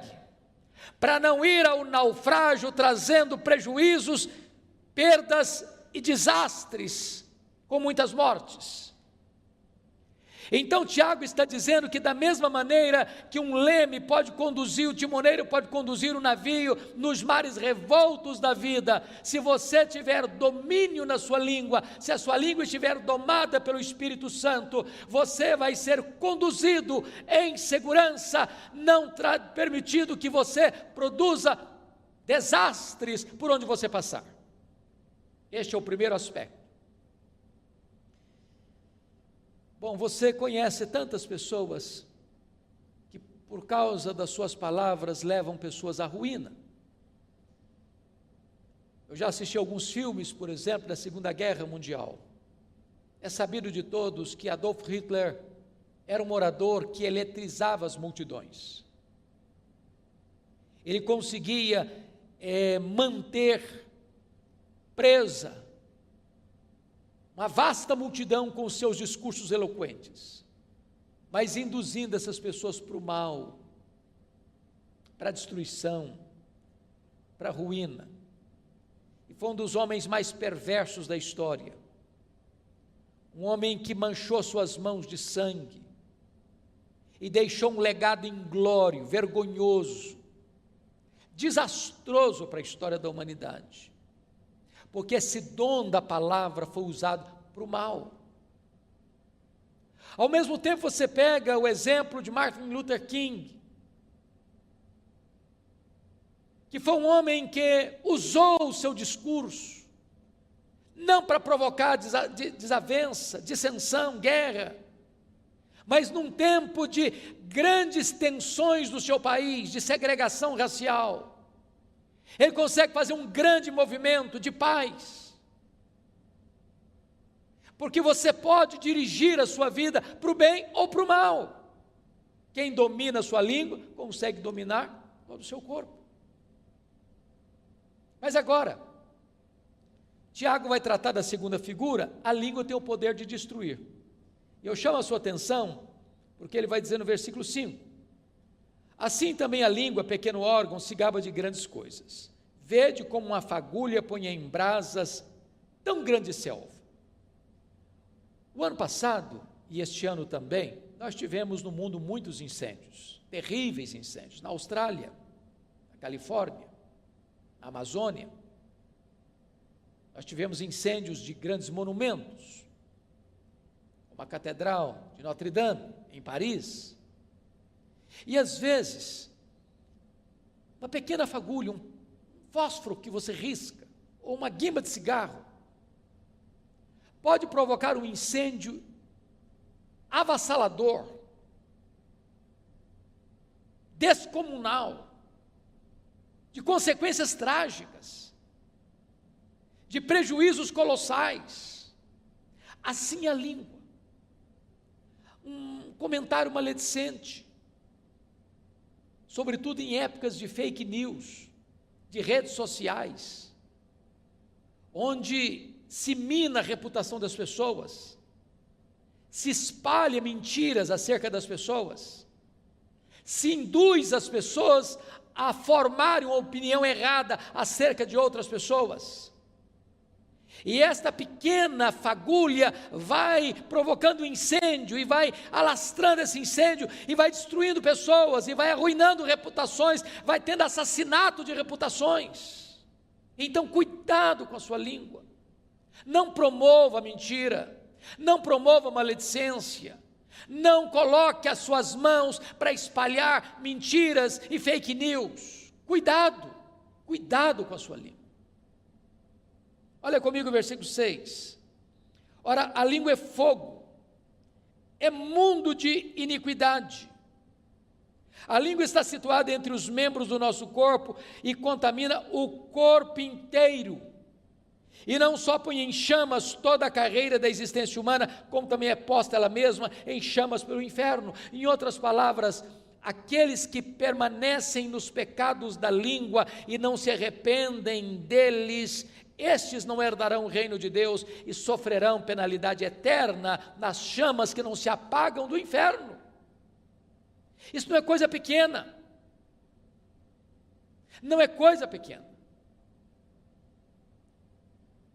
para não ir ao naufrágio trazendo prejuízos, perdas e desastres, com muitas mortes. Então Tiago está dizendo que da mesma maneira que um leme pode conduzir, o timoneiro pode conduzir o navio nos mares revoltos da vida, se você tiver domínio na sua língua, se a sua língua estiver domada pelo Espírito Santo, você vai ser conduzido em segurança, não permitido que você produza desastres por onde você passar. Este é o primeiro aspecto. Bom, você conhece tantas pessoas que por causa das suas palavras, levam pessoas à ruína. Eu já assisti alguns filmes, por exemplo, da Segunda Guerra Mundial. É sabido de todos que Adolf Hitler era um orador que eletrizava as multidões. Ele conseguia manter presa uma vasta multidão com os seus discursos eloquentes, mas induzindo essas pessoas para o mal, para a destruição, para a ruína. E foi um dos homens mais perversos da história. Um homem que manchou suas mãos de sangue e deixou um legado inglório, vergonhoso, desastroso para a história da humanidade, porque esse dom da palavra foi usado para o mal. Ao mesmo tempo, você pega o exemplo de Martin Luther King, que foi um homem que usou o seu discurso, não para provocar desavença, dissensão, guerra, mas num tempo de grandes tensões do seu país, de segregação racial, ele consegue fazer um grande movimento de paz, porque você pode dirigir a sua vida para o bem ou para o mal. Quem domina a sua língua, consegue dominar todo o seu corpo. Mas agora, Tiago vai tratar da segunda figura. A língua tem o poder de destruir. E eu chamo a sua atenção, porque ele vai dizer no versículo 5, assim também a língua, pequeno órgão, se gaba de grandes coisas. Vede como uma fagulha põe em brasas tão grande selva. O ano passado, e este ano também, nós tivemos no mundo muitos incêndios, terríveis incêndios, na Austrália, na Califórnia, na Amazônia. Nós tivemos incêndios de grandes monumentos, como a Catedral de Notre Dame, em Paris. E às vezes, uma pequena fagulha, um fósforo que você risca, ou uma guimba de cigarro, pode provocar um incêndio avassalador, descomunal, de consequências trágicas, de prejuízos colossais. Assim a língua. Um comentário maledicente, sobretudo em épocas de fake news, de redes sociais, onde se mina a reputação das pessoas, se espalha mentiras acerca das pessoas, se induz as pessoas a formarem uma opinião errada acerca de outras pessoas. E esta pequena fagulha vai provocando incêndio, e vai alastrando esse incêndio, e vai destruindo pessoas, e vai arruinando reputações, vai tendo assassinato de reputações. Então, cuidado com a sua língua. Não promova mentira, não promova maledicência, não coloque as suas mãos para espalhar mentiras e fake news. Cuidado, cuidado com a sua língua. Olha comigo o versículo 6. Ora, a língua é fogo, é mundo de iniquidade. A língua está situada entre os membros do nosso corpo e contamina o corpo inteiro. E não só põe em chamas toda a carreira da existência humana, como também é posta ela mesma em chamas pelo inferno. Em outras palavras, aqueles que permanecem nos pecados da língua e não se arrependem deles, estes não herdarão o reino de Deus e sofrerão penalidade eterna nas chamas que não se apagam do inferno. Isso não é coisa pequena. Não é coisa pequena.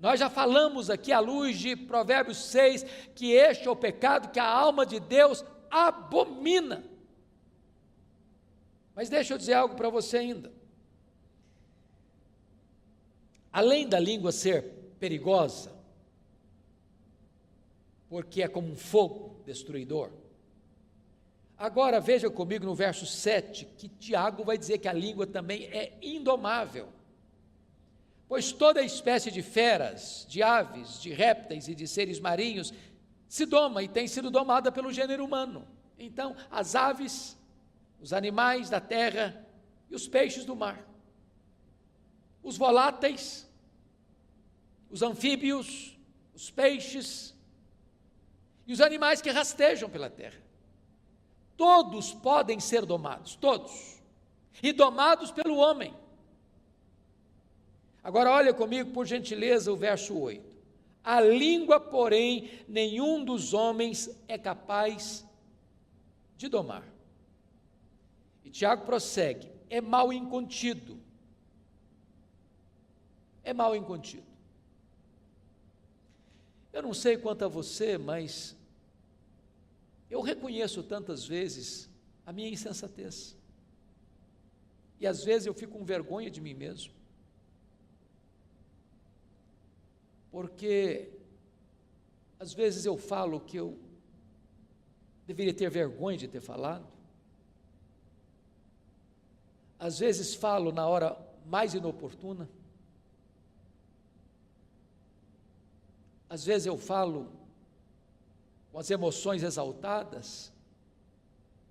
Nós já falamos aqui à luz de Provérbios 6, que este é o pecado que a alma de Deus abomina. Mas deixa eu dizer algo para você ainda. Além da língua ser perigosa, porque é como um fogo destruidor, agora veja comigo no verso 7, que Tiago vai dizer que a língua também é indomável. Pois toda espécie de feras, de aves, de répteis e de seres marinhos se doma e tem sido domada pelo gênero humano. Então, as aves, os animais da terra e os peixes do mar, os voláteis, os anfíbios, os peixes e os animais que rastejam pela terra. Todos podem ser domados, todos, e domados pelo homem. Agora olha comigo, por gentileza, o verso 8. A língua, porém, nenhum dos homens é capaz de domar. E Tiago prossegue, é mal incontido. É mal incontido. Eu não sei quanto a você, mas eu reconheço tantas vezes a minha insensatez. E às vezes eu fico com vergonha de mim mesmo. Porque às vezes eu falo que eu deveria ter vergonha de ter falado. Às vezes falo na hora mais inoportuna. Às vezes eu falo com as emoções exaltadas,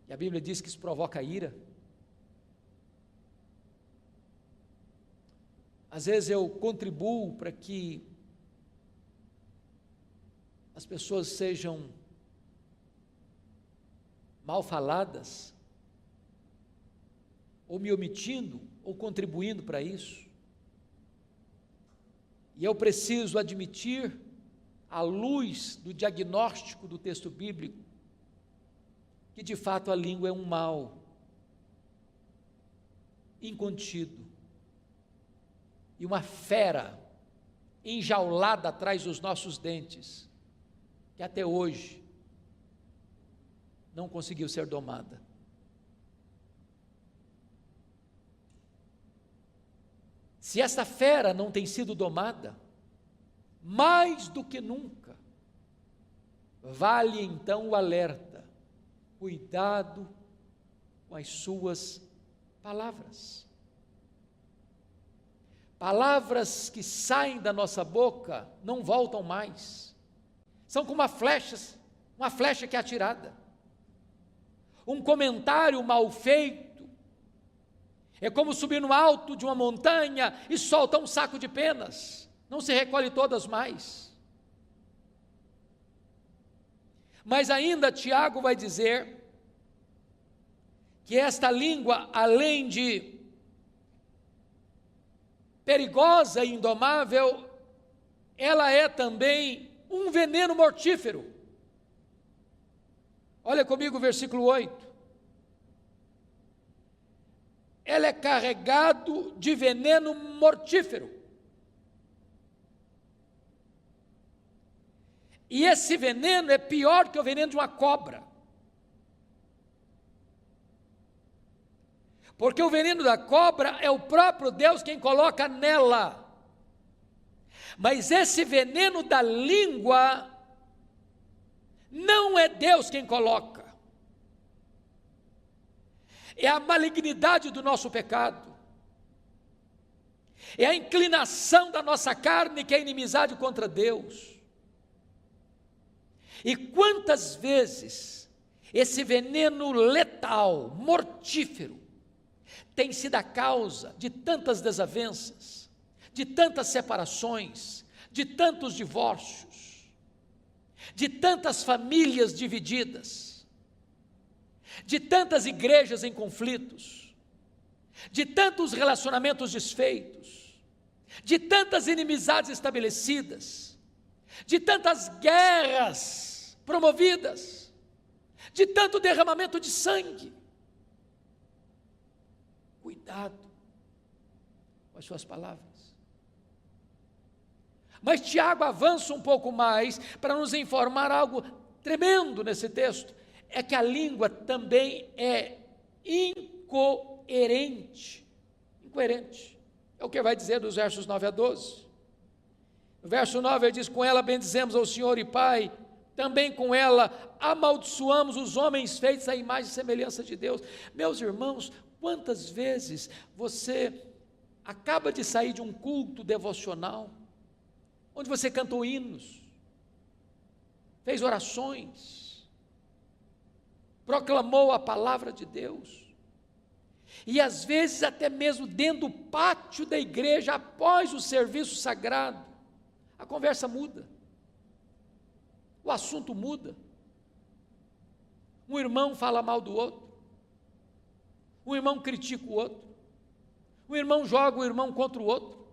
e a Bíblia diz que isso provoca ira. Às vezes eu contribuo para que as pessoas sejam mal faladas, ou me omitindo, ou contribuindo para isso. E eu preciso admitir, à luz do diagnóstico do texto bíblico, que de fato a língua é um mal incontido, e uma fera enjaulada atrás dos nossos dentes, que até hoje não conseguiu ser domada. Se esta fera não tem sido domada, mais do que nunca, vale então o alerta: cuidado com as suas palavras. Palavras que saem da nossa boca não voltam mais, são como uma flecha que é atirada. Um comentário mal feito é como subir no alto de uma montanha e soltar um saco de penas. Não se recolhe todas mais. Mas ainda Tiago vai dizer que esta língua, além de perigosa e indomável, ela é também um veneno mortífero. Olha comigo o versículo 8. Ela é carregado de veneno mortífero. E esse veneno é pior que o veneno de uma cobra. Porque o veneno da cobra é o próprio Deus quem coloca nela. Mas esse veneno da língua não é Deus quem coloca. É a malignidade do nosso pecado. É a inclinação da nossa carne que é inimizade contra Deus. E quantas vezes esse veneno letal, mortífero, tem sido a causa de tantas desavenças, de tantas separações, de tantos divórcios, de tantas famílias divididas, de tantas igrejas em conflitos, de tantos relacionamentos desfeitos, de tantas inimizades estabelecidas, de tantas guerras promovidas, de tanto derramamento de sangue. Cuidado com as suas palavras. Mas Tiago avança um pouco mais para nos informar algo tremendo nesse texto, é que a língua também é incoerente. Incoerente. É o que vai dizer dos versos 9 a 12. No verso 9 ele diz: com ela bendizemos ao Senhor e Pai, também com ela amaldiçoamos os homens feitos à imagem e semelhança de Deus. Meus irmãos, quantas vezes você acaba de sair de um culto devocional, onde você cantou hinos, fez orações, proclamou a palavra de Deus, E às vezes até mesmo dentro do pátio da igreja, após o serviço sagrado, a conversa muda, o assunto muda. Um irmão fala mal do outro, um irmão critica o outro, um irmão joga o irmão contra o outro.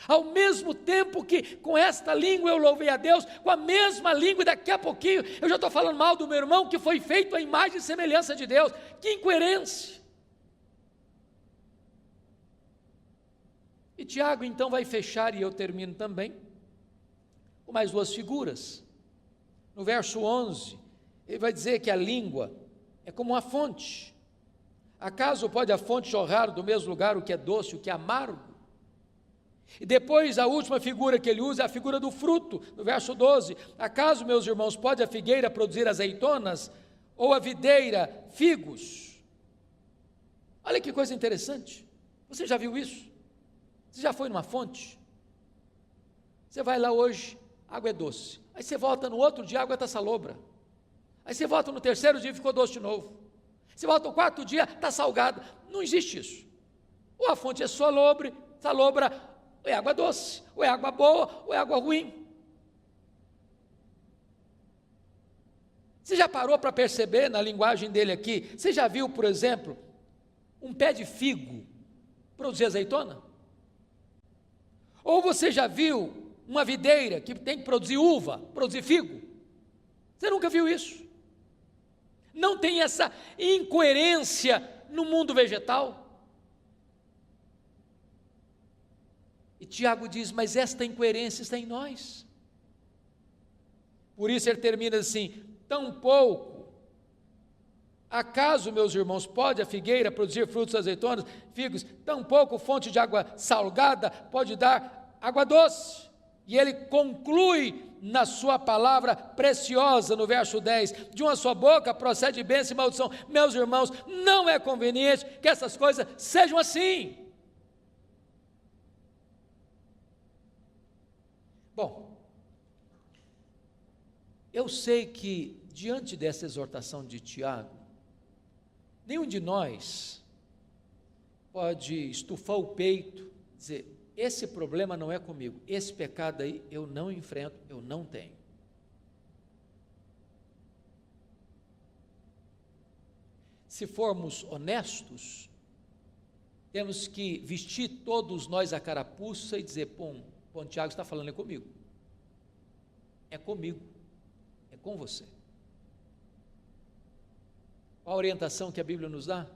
Ao mesmo tempo que com esta língua eu louvei a Deus, com a mesma língua, daqui a pouquinho eu já estou falando mal do meu irmão que foi feito à imagem e semelhança de Deus. Que incoerência! E Tiago então vai fechar, e eu termino também, com mais duas figuras. No verso 11, ele vai dizer que a língua é como uma fonte. Acaso pode a fonte jorrar do mesmo lugar o que é doce e o que é amargo? E depois a última figura que ele usa é a figura do fruto, no verso 12. Acaso, meus irmãos, pode a figueira produzir azeitonas, ou a videira figos? Olha que coisa interessante. Você já viu isso? Você já foi numa fonte? Você vai lá hoje, a água é doce. Aí você volta no outro dia, a água está salobra. Aí você volta no terceiro dia, ficou doce de novo. Você volta no quarto dia, está salgada. Não existe isso. Ou a fonte é salobra, ou é água doce, ou é água boa, ou é água ruim. Você já parou para perceber na linguagem dele aqui? Você já viu, por exemplo, um pé de figo produzir azeitona? Ou você já viu uma videira que tem que produzir uva, produzir figo? Você nunca viu isso? Não tem essa incoerência no mundo vegetal? E Tiago diz, mas esta incoerência está em nós. Por isso ele termina assim, tampouco, acaso, meus irmãos, pode a figueira produzir frutos azeitonas, figos, tampouco fonte de água salgada pode dar água doce. E ele conclui na sua palavra preciosa, no verso 10, de uma só boca procede bênção e maldição. Meus irmãos, não é conveniente que essas coisas sejam assim. Bom, eu sei que diante dessa exortação de Tiago, nenhum de nós pode estufar o peito, dizer, esse problema não é comigo, esse pecado aí eu não enfrento, eu não tenho. Se formos honestos, temos que vestir todos nós a carapuça e dizer, Bom, Tiago está falando comigo, é com você. Qual a orientação que a Bíblia nos dá?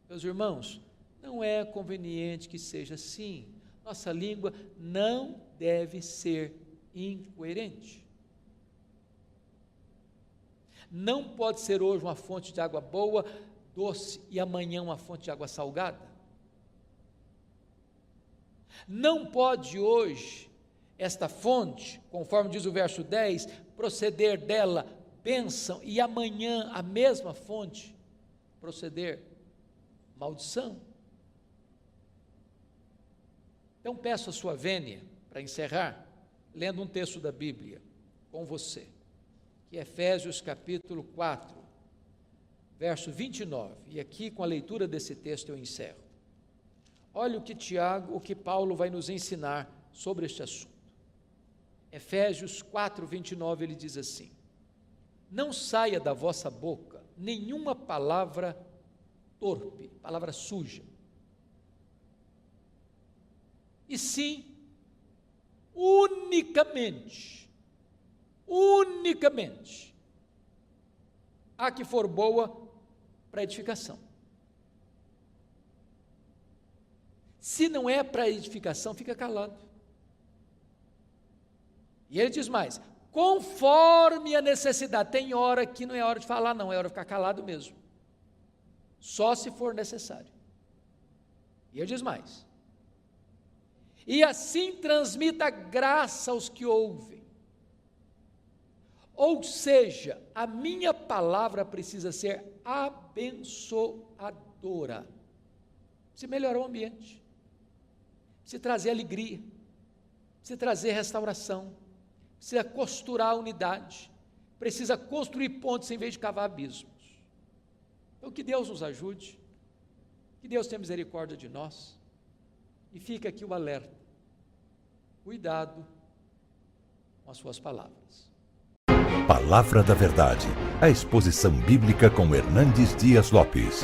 Meus irmãos, não é conveniente que seja assim. Nossa língua não deve ser incoerente. Não pode ser hoje uma fonte de água boa, doce, e amanhã uma fonte de água salgada. Não pode hoje esta fonte, conforme diz o verso 10, proceder dela bênção, e amanhã a mesma fonte proceder maldição. Então peço a sua vênia, para encerrar, lendo um texto da Bíblia com você, que é Efésios capítulo 4, verso 29, e aqui com a leitura desse texto eu encerro. Olha o que Paulo vai nos ensinar sobre este assunto. Efésios 4, 29, ele diz assim, não saia da vossa boca nenhuma palavra torpe, palavra suja, e sim, unicamente, a que for boa para edificação. Se não é para edificação, fica calado. E ele diz mais, conforme a necessidade. Tem hora que não é hora de falar, não, é hora de ficar calado mesmo, só se for necessário. E ele diz mais, e assim transmita graça aos que ouvem. Ou seja, a minha palavra precisa ser abençoadora, precisa melhorar o ambiente, precisa trazer alegria, precisa trazer restauração, precisa costurar a unidade, precisa construir pontes em vez de cavar abismos. Então, que Deus nos ajude, que Deus tenha misericórdia de nós, e fica aqui o alerta: cuidado com as suas palavras. Palavra da Verdade, a exposição bíblica com Hernandes Dias Lopes.